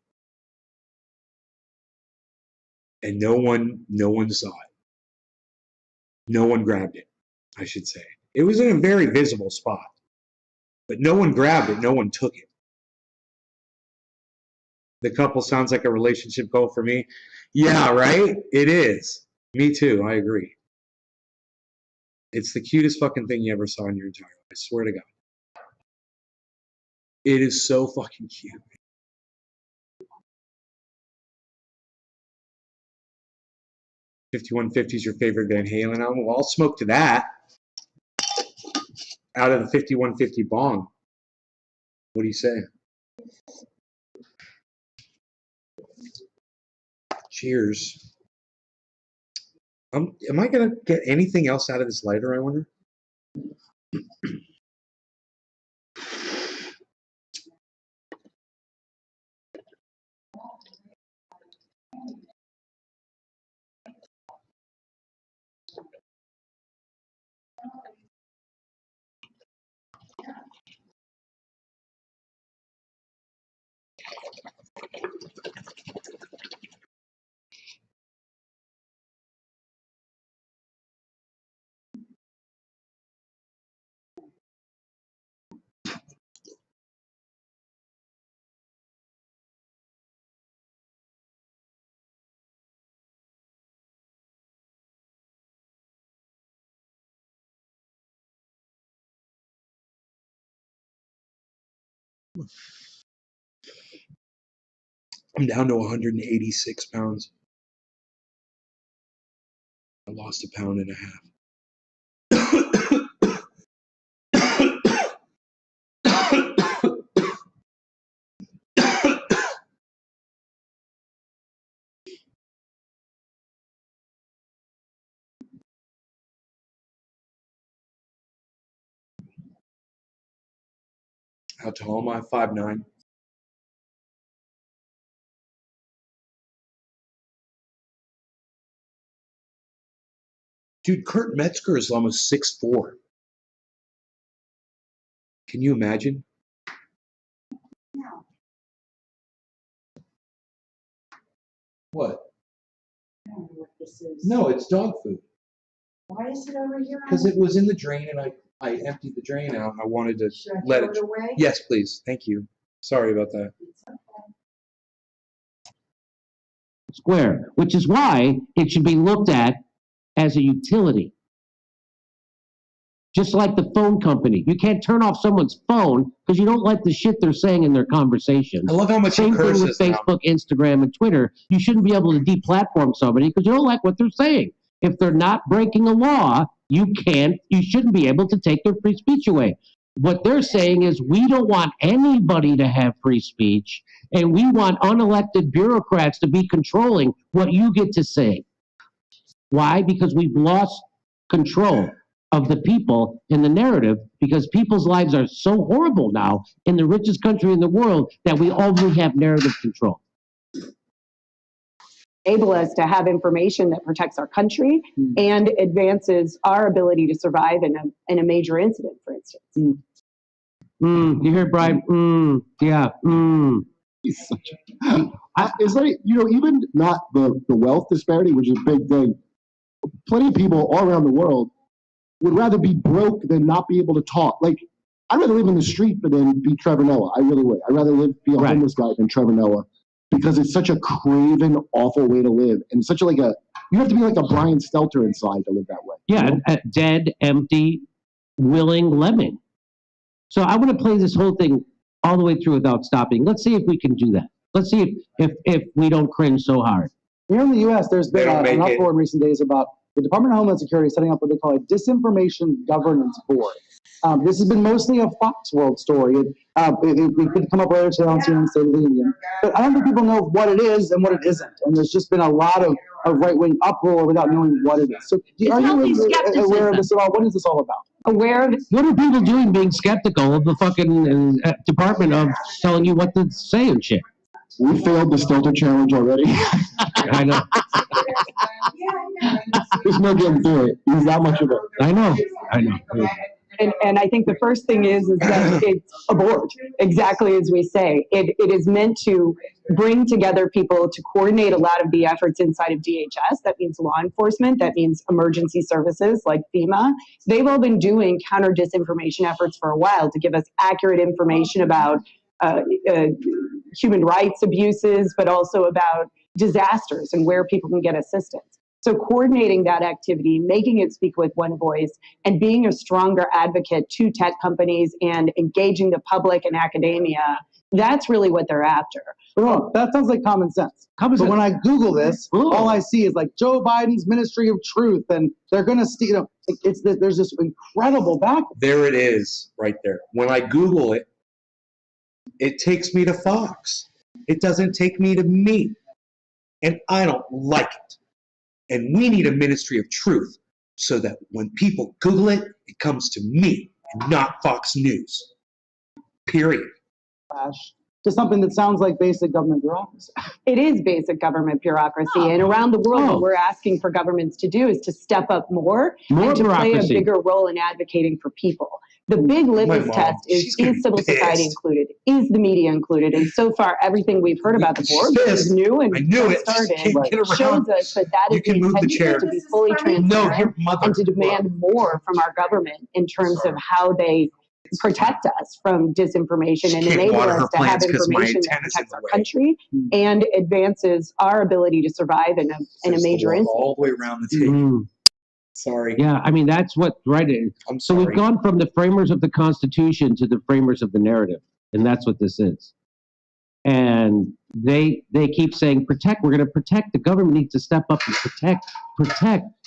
And no one saw it. No one grabbed it, I should say. It was in a very visible spot. But no one grabbed it, no one took it. The couple sounds like a relationship goal for me. Yeah, right? It is. Me too, I agree. It's the cutest fucking thing you ever saw in your entire life. I swear to God. It is so fucking cute. 5150 is your favorite Van Halen album? Well, I'll smoke to that. Out of the 5150 bong. What do you say? Cheers. Am I going to get anything else out of this lighter, I wonder? I'm down to 186 pounds. I lost 1.5 pounds. How tall am I? 5'9". Dude, Kurt Metzger is almost 6'4". Can you imagine? What? I don't know what this is. No, it's dog food. Why is it over here? Because it was in the drain and I emptied the drain out. I wanted to Should I let throw it. it away? Yes, please. Thank you. Sorry about that. It's okay. Square, which is why it should be looked at as a utility. Just like the phone company. You can't turn off someone's phone because you don't like the shit they're saying in their conversations. I love how much he Same thing with curses now. Facebook, Instagram, and Twitter. You shouldn't be able to deplatform somebody because you don't like what they're saying. If they're not breaking a law, you shouldn't be able to take their free speech away. What they're saying is we don't want anybody to have free speech, and we want unelected bureaucrats to be controlling what you get to say. Why? Because we've lost control of the people in the narrative, because people's lives are so horrible now in the richest country in the world that we only have narrative control. Enable us to have information that protects our country and advances our ability to survive in a major incident, for instance. You hear Brian? Yeah. He's such a, it's like, even not the wealth disparity, which is a big thing. Plenty of people all around the world would rather be broke than not be able to talk. Like, I'd rather live in the street than be Trevor Noah. I really would. I'd rather be a homeless guy than Trevor Noah, because it's such a craven, awful way to live. And such you have to be like a Brian Stelter inside to live that way. Yeah, a dead, empty, willing lemming. So I want to play this whole thing all the way through without stopping. Let's see if we can do that. Let's see if we don't cringe so hard. Here in the U.S., there's been an make it. uproar in recent days about the Department of Homeland Security setting up what they call a disinformation governance board. This has been mostly a Fox World story. It could come up later today on CNN State of the Union. But I don't think people know what it is and what it isn't. And there's just been a lot of right-wing uproar without knowing what it is. So are you aware of this at all? What is this all about? Aware of What are people doing being skeptical of the fucking department of telling you what to say and shit? We failed the Stelter challenge already. I know. There's no getting through it. He's that much of a. I know. And I think the first thing is that it's a board, exactly as we say. It is meant to bring together people to coordinate a lot of the efforts inside of DHS. That means law enforcement. That means emergency services like FEMA. They've all been doing counter disinformation efforts for a while to give us accurate information about human rights abuses, but also about disasters and where people can get assistance. So coordinating that activity, making it speak with one voice, and being a stronger advocate to tech companies and engaging the public and academia, that's really what they're after. Well, that sounds like common sense. Common But sense. when I Google this, Ooh. all I see is like Joe Biden's Ministry of Truth, and they're going to steal. There's this incredible back. There it is, right there. When I Google it, it takes me to Fox. It doesn't take me to me. And I don't like it. And we need a Ministry of Truth so that when people Google it, it comes to me and not Fox News. Period. To something that sounds like basic government bureaucracy. It is basic government bureaucracy. And around the world, Oh. what we're asking for governments to do is to step up more More and to play a bureaucracy. bigger role in advocating for people. The big litmus mom, test she's gonna is civil be society pissed. included? Is the media included? And so far, everything we've heard about the She's board, which is pissed. new and I knew just it. Just started, can't get around. shows us that that You is the can move the intention chair. to be fully No, transparent your mother. and to demand more from our government in terms of how they protect us from disinformation She and can't enable water her us to have plants 'cause my information that antenna's in protects the our way. country and advances our ability to survive in a Just major walk incident. all the way around the table. Mm. Sorry. Yeah, I mean, that's what, right. I'm So sorry. we've gone from the framers of the Constitution to the framers of the narrative. and that's what this is. And they keep saying protect. We're going to protect. The government needs to step up and protect.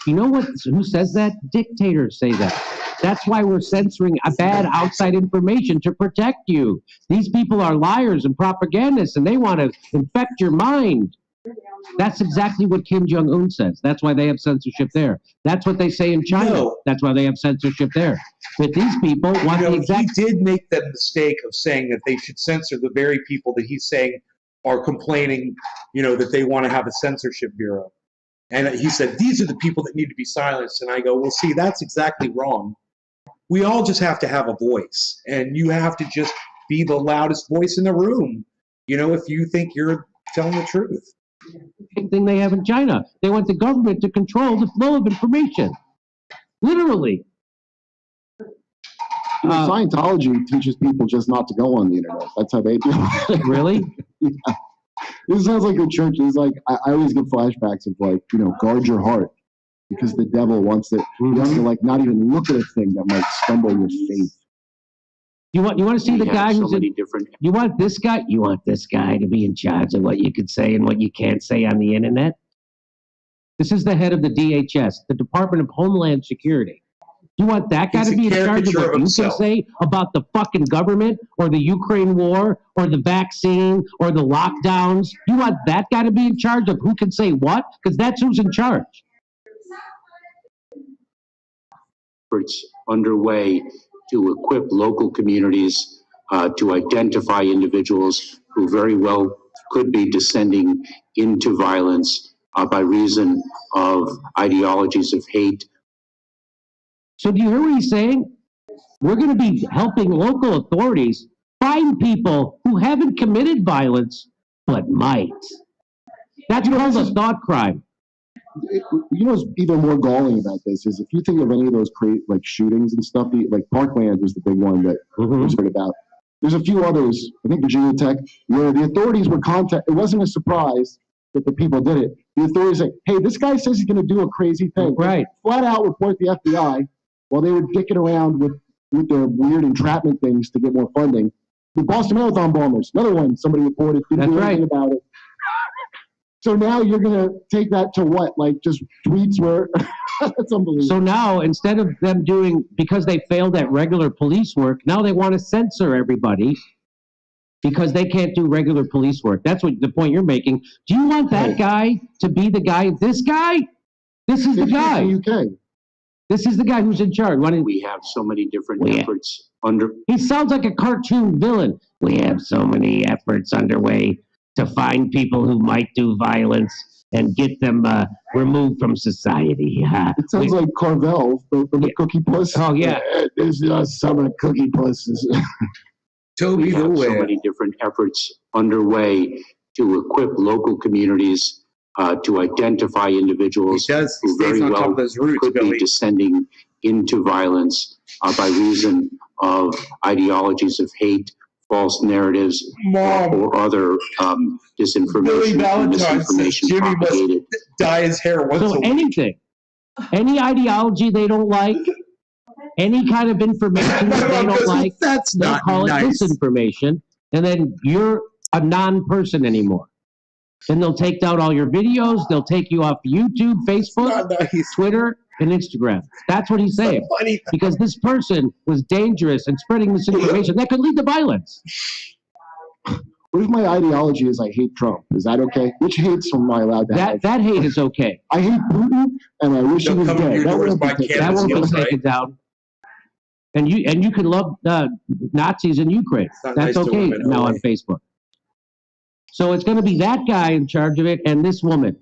You know what? Who says that? Dictators say that. That's why we're censoring a bad outside information to protect you. These people are liars and propagandists, and they want to infect your mind. That's exactly what Kim Jong-un says. That's why they have censorship there. That's what they say in China. No. That's why they have censorship there. But these people want the exact. He did make the mistake of saying that they should censor the very people that he's saying are complaining, that they want to have a censorship bureau. And he said, these are the people that need to be silenced. And I go, well, see, that's exactly wrong. We all just have to have a voice. And you have to just be the loudest voice in the room, if you think you're telling the truth. Same thing they have in China. They want the government to control the flow of information. Literally. Scientology teaches people just not to go on the internet. That's how they do it. Really? Yeah. This sounds like a church. It's like, I always get flashbacks of guard your heart, because the devil wants it. You have to not even look at a thing that might stumble your faith. You want to see the guy who's different. You want this guy to be in charge of what you can say and what you can't say on the internet? This is the head of the DHS, the Department of Homeland Security. You want that guy to be in charge of what you can say about the fucking government or the Ukraine war or the vaccine or the lockdowns? You want that guy to be in charge of who can say what? Because that's who's in charge. Efforts underway to equip local communities to identify individuals who very well could be descending into violence by reason of ideologies of hate. So do you hear what he's saying? We're going to be helping local authorities find people who haven't committed violence, but might. That's called a thought crime. What's even more galling about this is if you think of any of those shootings and stuff, like Parkland was the big one that was heard about. There's a few others, I think Virginia Tech, where the authorities were contacted. It wasn't a surprise that the people did it. The authorities say, hey, this guy says he's going to do a crazy thing. Right. Flat out report the FBI while they were dicking around with their weird entrapment things to get more funding. The Boston Marathon bombers, another one somebody reported, didn't do anything about it. So now you're going to take that to what? Just tweets where that's unbelievable. So now instead of them because they failed at regular police work, now they want to censor everybody because they can't do regular police work. That's what the point you're making. Do you want that guy to be the guy? This guy? This is the guy. This is the guy who's in charge. We have so many different efforts He sounds like a cartoon villain. We have so many efforts underway to find people who might do violence and get them removed from society. It sounds like Carvel from the Cookie Puss. Oh, yeah. There's some of the Cookie Pusses. We have so many different efforts underway to equip local communities to identify individuals who very well could be descending into violence by reason of ideologies of hate, false narratives, or other disinformation and misinformation propagated. Dye his hair once a week. Anything, any ideology they don't like, any kind of information that they don't like, that's they'll not call nice. it disinformation, and then you're a non-person anymore. Then they'll take down all your videos, they'll take you off YouTube, Facebook, Twitter, and Instagram. That's what he's saying. Funny. Because this person was dangerous and spreading misinformation that could lead to violence. What if my ideology is I hate Trump? Is that okay? Which hates am I allowed to have? That hate is okay. I hate Putin, and I wish he was dead. That won't be taken down. And you can love Nazis in Ukraine. That's nice to okay women, now okay. on Facebook. So it's going to be that guy in charge of it and this woman.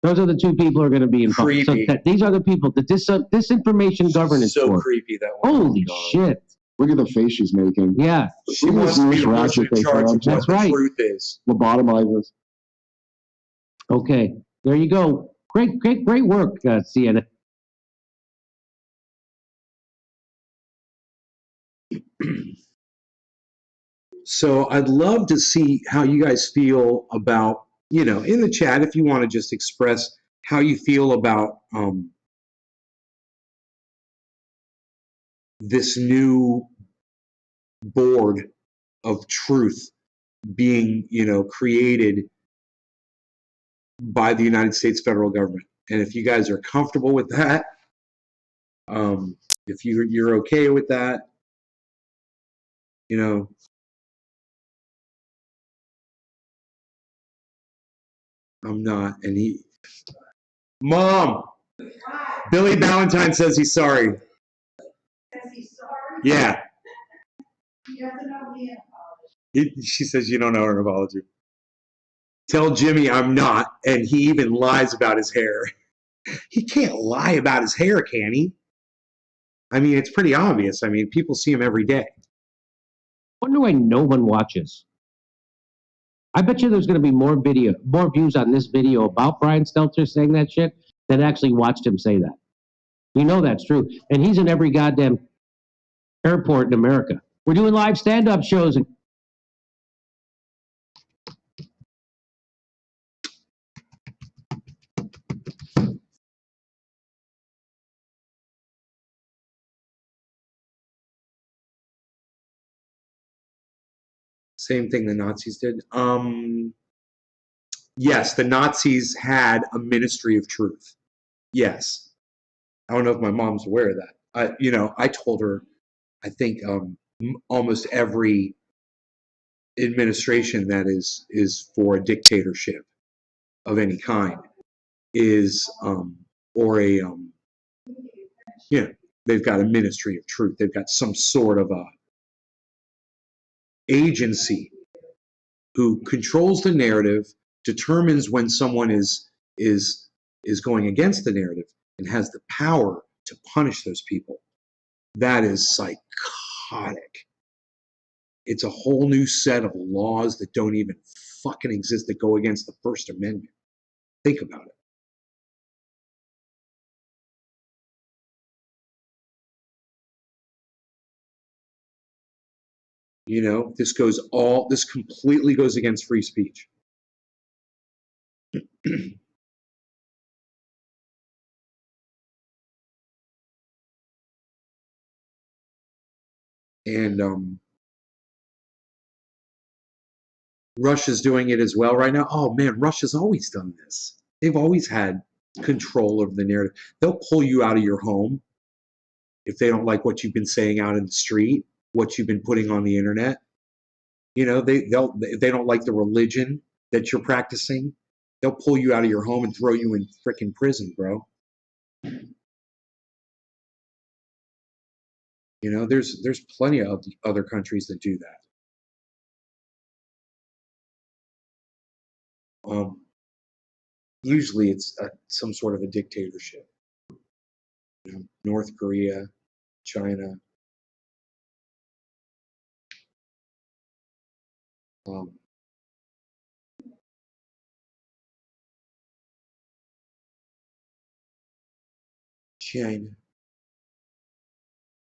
Those are the two people who are going to be involved. So Creepy. these are the people, the disinformation governance So board. creepy, that one. Holy shit. Look at the face she's making. Yeah. She wants to be the person in charge of what That's the right. truth is. Lobotomizes. Okay. There you go. Great work, CNN. So I'd love to see how you guys feel about, in the chat, if you want to just express how you feel about this new board of truth being, you know, created by the United States federal government. And if you guys are comfortable with that, if you're okay with that, you know, I'm not. And Mom, Billy Ballantyne says he's sorry. Says he's sorry? Yeah. He doesn't owe me an apology. She says you don't owe her an apology. Tell Jimmy I'm not, and he even lies about his hair. He can't lie about his hair, can he? I mean, it's pretty obvious. I mean, people see him every day. Wonder why no one watches. I bet you there's going to be more views on this video about Brian Stelter saying that shit than actually watched him say that. You know that's true. And he's in every goddamn airport in America. We're doing live stand-up shows. Same thing the Nazis did. Yes, the Nazis had a ministry of truth. Yes. I don't know if my mom's aware of that. I told her, I think almost every administration that is for a dictatorship of any kind is they've got a ministry of truth. They've got some sort of a agency who controls the narrative, determines when someone is going against the narrative, and has the power to punish those people. That is psychotic. It's a whole new set of laws that don't even fucking exist, that go against the First Amendment. Think about it. You know, this completely goes against free speech. And Russia's doing it as well right now. Oh man, Russia's always done this. They've always had control of the narrative. They'll pull you out of your home if they don't like what you've been saying out in the street, what you've been putting on the internet. You know, they don't like the religion that you're practicing. They'll pull you out of your home and throw you in frickin' prison, bro. You know, there's plenty of other countries that do that. Usually it's some sort of a dictatorship. You know, North Korea, China. China.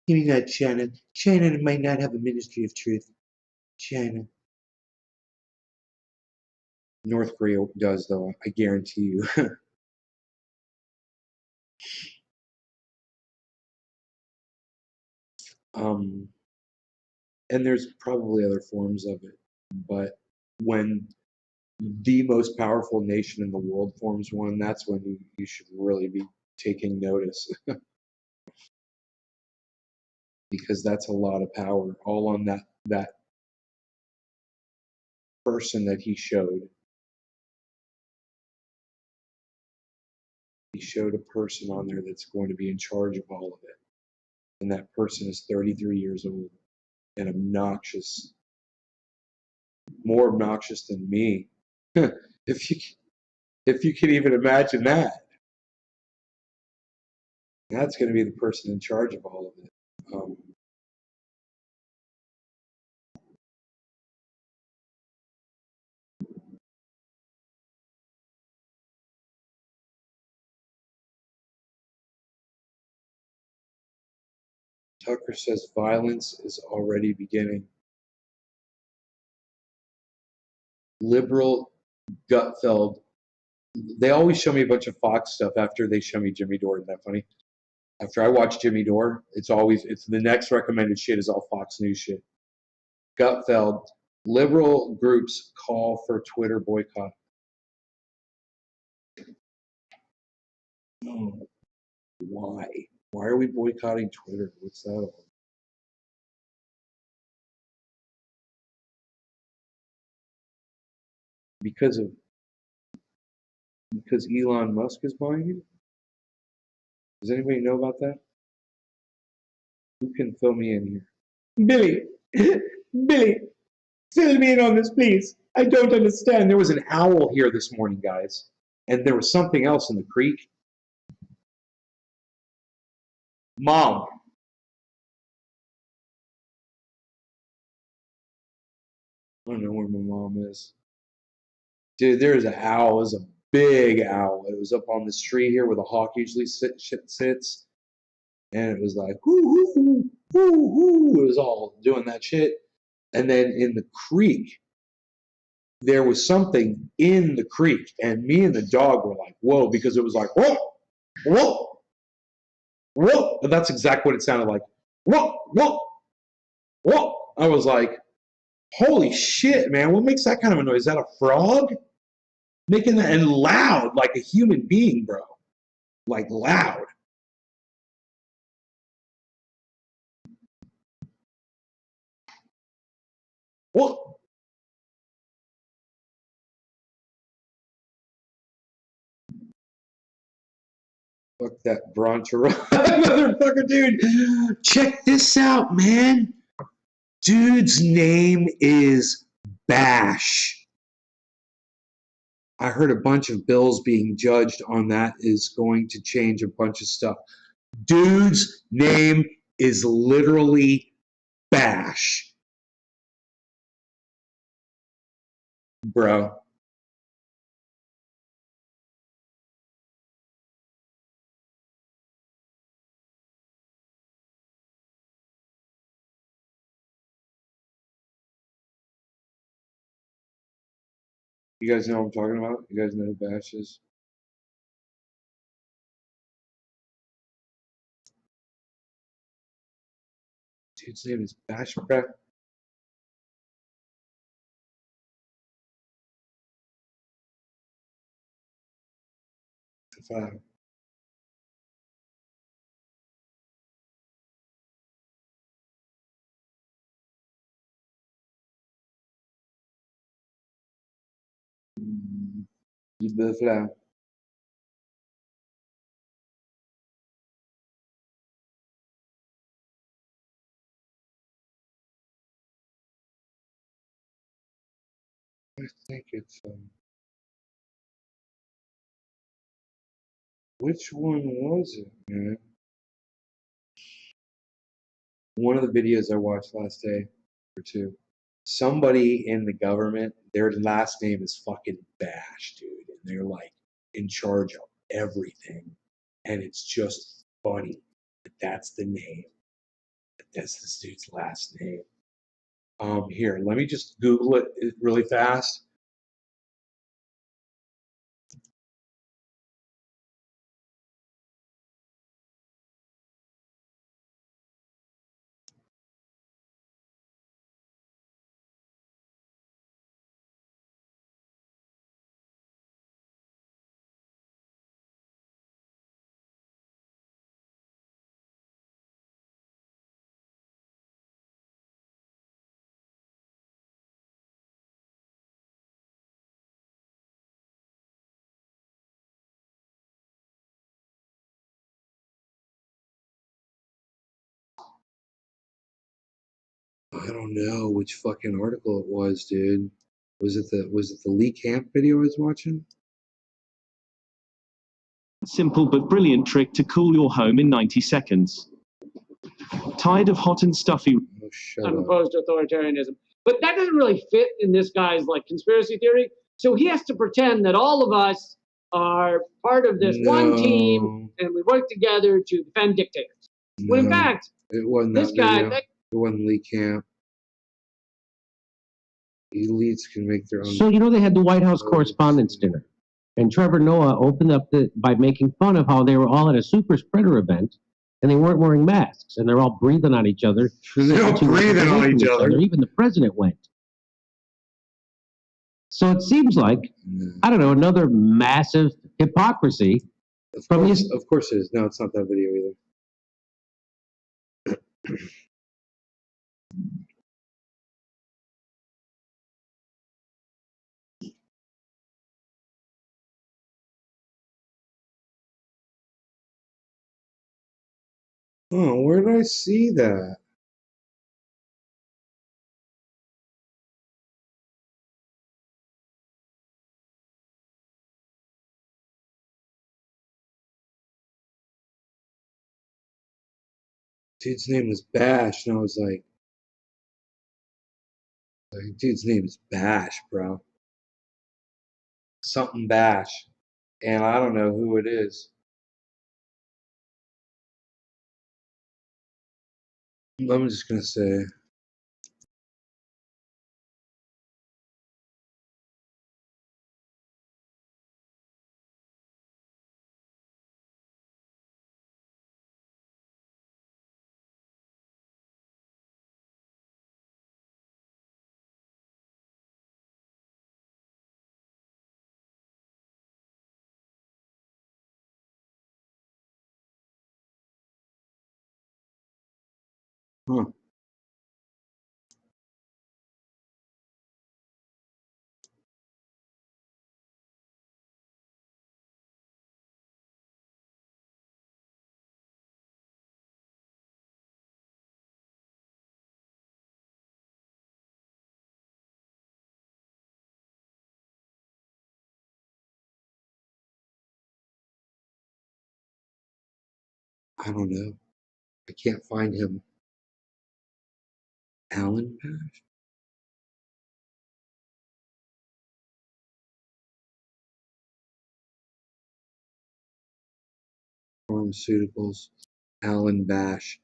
You got China. China might not have a ministry of truth. China. North Korea does, though, I guarantee you. And there's probably other forms of it, but when the most powerful nation in the world forms one, that's when you should really be taking notice. Because that's a lot of power, all on that person that he showed. He showed a person on there that's going to be in charge of all of it. And that person is 33 years old and obnoxious. More obnoxious than me. If you can even imagine that. That's going to be the person in charge of all of it. Tucker says violence is already beginning. Liberal Gutfeld. They always show me a bunch of Fox stuff after they show me Jimmy Dore. Isn't that funny? After I watch Jimmy Dore, it's the next recommended shit is all Fox News shit. Gutfeld, liberal groups call for Twitter boycott. Oh, why? Why are we boycotting Twitter? What's that all? Because Elon Musk is buying it? Does anybody know about that? Who can fill me in here? Billy, Billy, fill me in on this, please. I don't understand. There was an owl here this morning, guys, and there was something else in the creek. Mom. I don't know where my mom is. Dude, there's an owl. It was a big owl. It was up on this tree here where the hawk usually sits. And it was like, whoo, whoo, whoo, whoo. It was all doing that shit. And then in the creek, there was something in the creek. And me and the dog were like, whoa, because it was like, whoa, whoa, whoa. And that's exactly what it sounded like. Whoa, whoa, whoa. I was like, holy shit, man. What makes that kind of a noise? Is that a frog? Making that, and loud, like a human being, bro. Like loud. What? Fuck that Bronchero. Motherfucker, dude. Check this out, man. Dude's name is Bash. I heard a bunch of bills being judged on that is going to change a bunch of stuff. Dude's name is literally Bash. Bro. You guys know what I'm talking about? You guys know who Bash is? Dude's name is Bash. Five. Du fly. I think it's which one was it, man? One of the videos I watched last day or two. Somebody in the government, their last name is fucking Bash, dude. And they're like in charge of everything. And it's just funny that that's the name. That's this dude's last name. Here, let me just Google it really fast. I don't know which fucking article it was, dude. Was it the Lee Camp video I was watching? Simple but brilliant trick to cool your home in 90 seconds. Tired of hot and stuffy? Oh, shut I'm up. opposed to authoritarianism. But that doesn't really fit in this guy's like conspiracy theory. So he has to pretend that all of us are part of this one team and we work together to defend dictators. When in fact, it wasn't this that guy, video. It wasn't Lee Camp. Elites can make their own. So, you know, they had the White House Correspondents' Dinner. And Trevor Noah opened up by making fun of how they were all at a super spreader event. and they weren't wearing masks, and they're all breathing on each other. They're all breathing on each other. Even the president went. So it seems like, I don't know, another massive hypocrisy. Of course it is. No, it's not that video either. Oh, where did I see that? Dude's name was Bash, and I was like, dude's name is Bash, bro. Something Bash. And I don't know who it is. I'm just going to say. Huh. I don't know. I can't find him. Alan Bash? Pharmaceuticals. Alan Bash.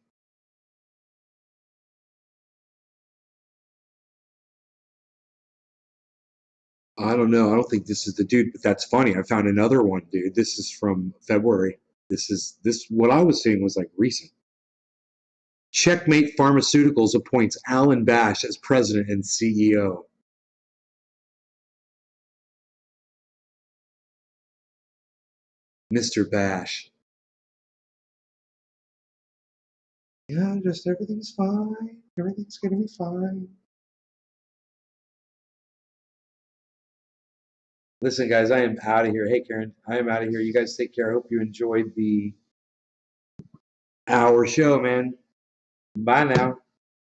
I don't know. I don't think this is the dude, but that's funny. I found another one, dude. This is from February. What I was saying was like recent. Checkmate Pharmaceuticals appoints Alan Bash as president and CEO. Mr. Bash. Yeah, just everything's fine. Everything's gonna be fine. Listen, guys, I am out of here. Hey, Karen, I am out of here. You guys take care. I hope you enjoyed the hour show, man. Bye now.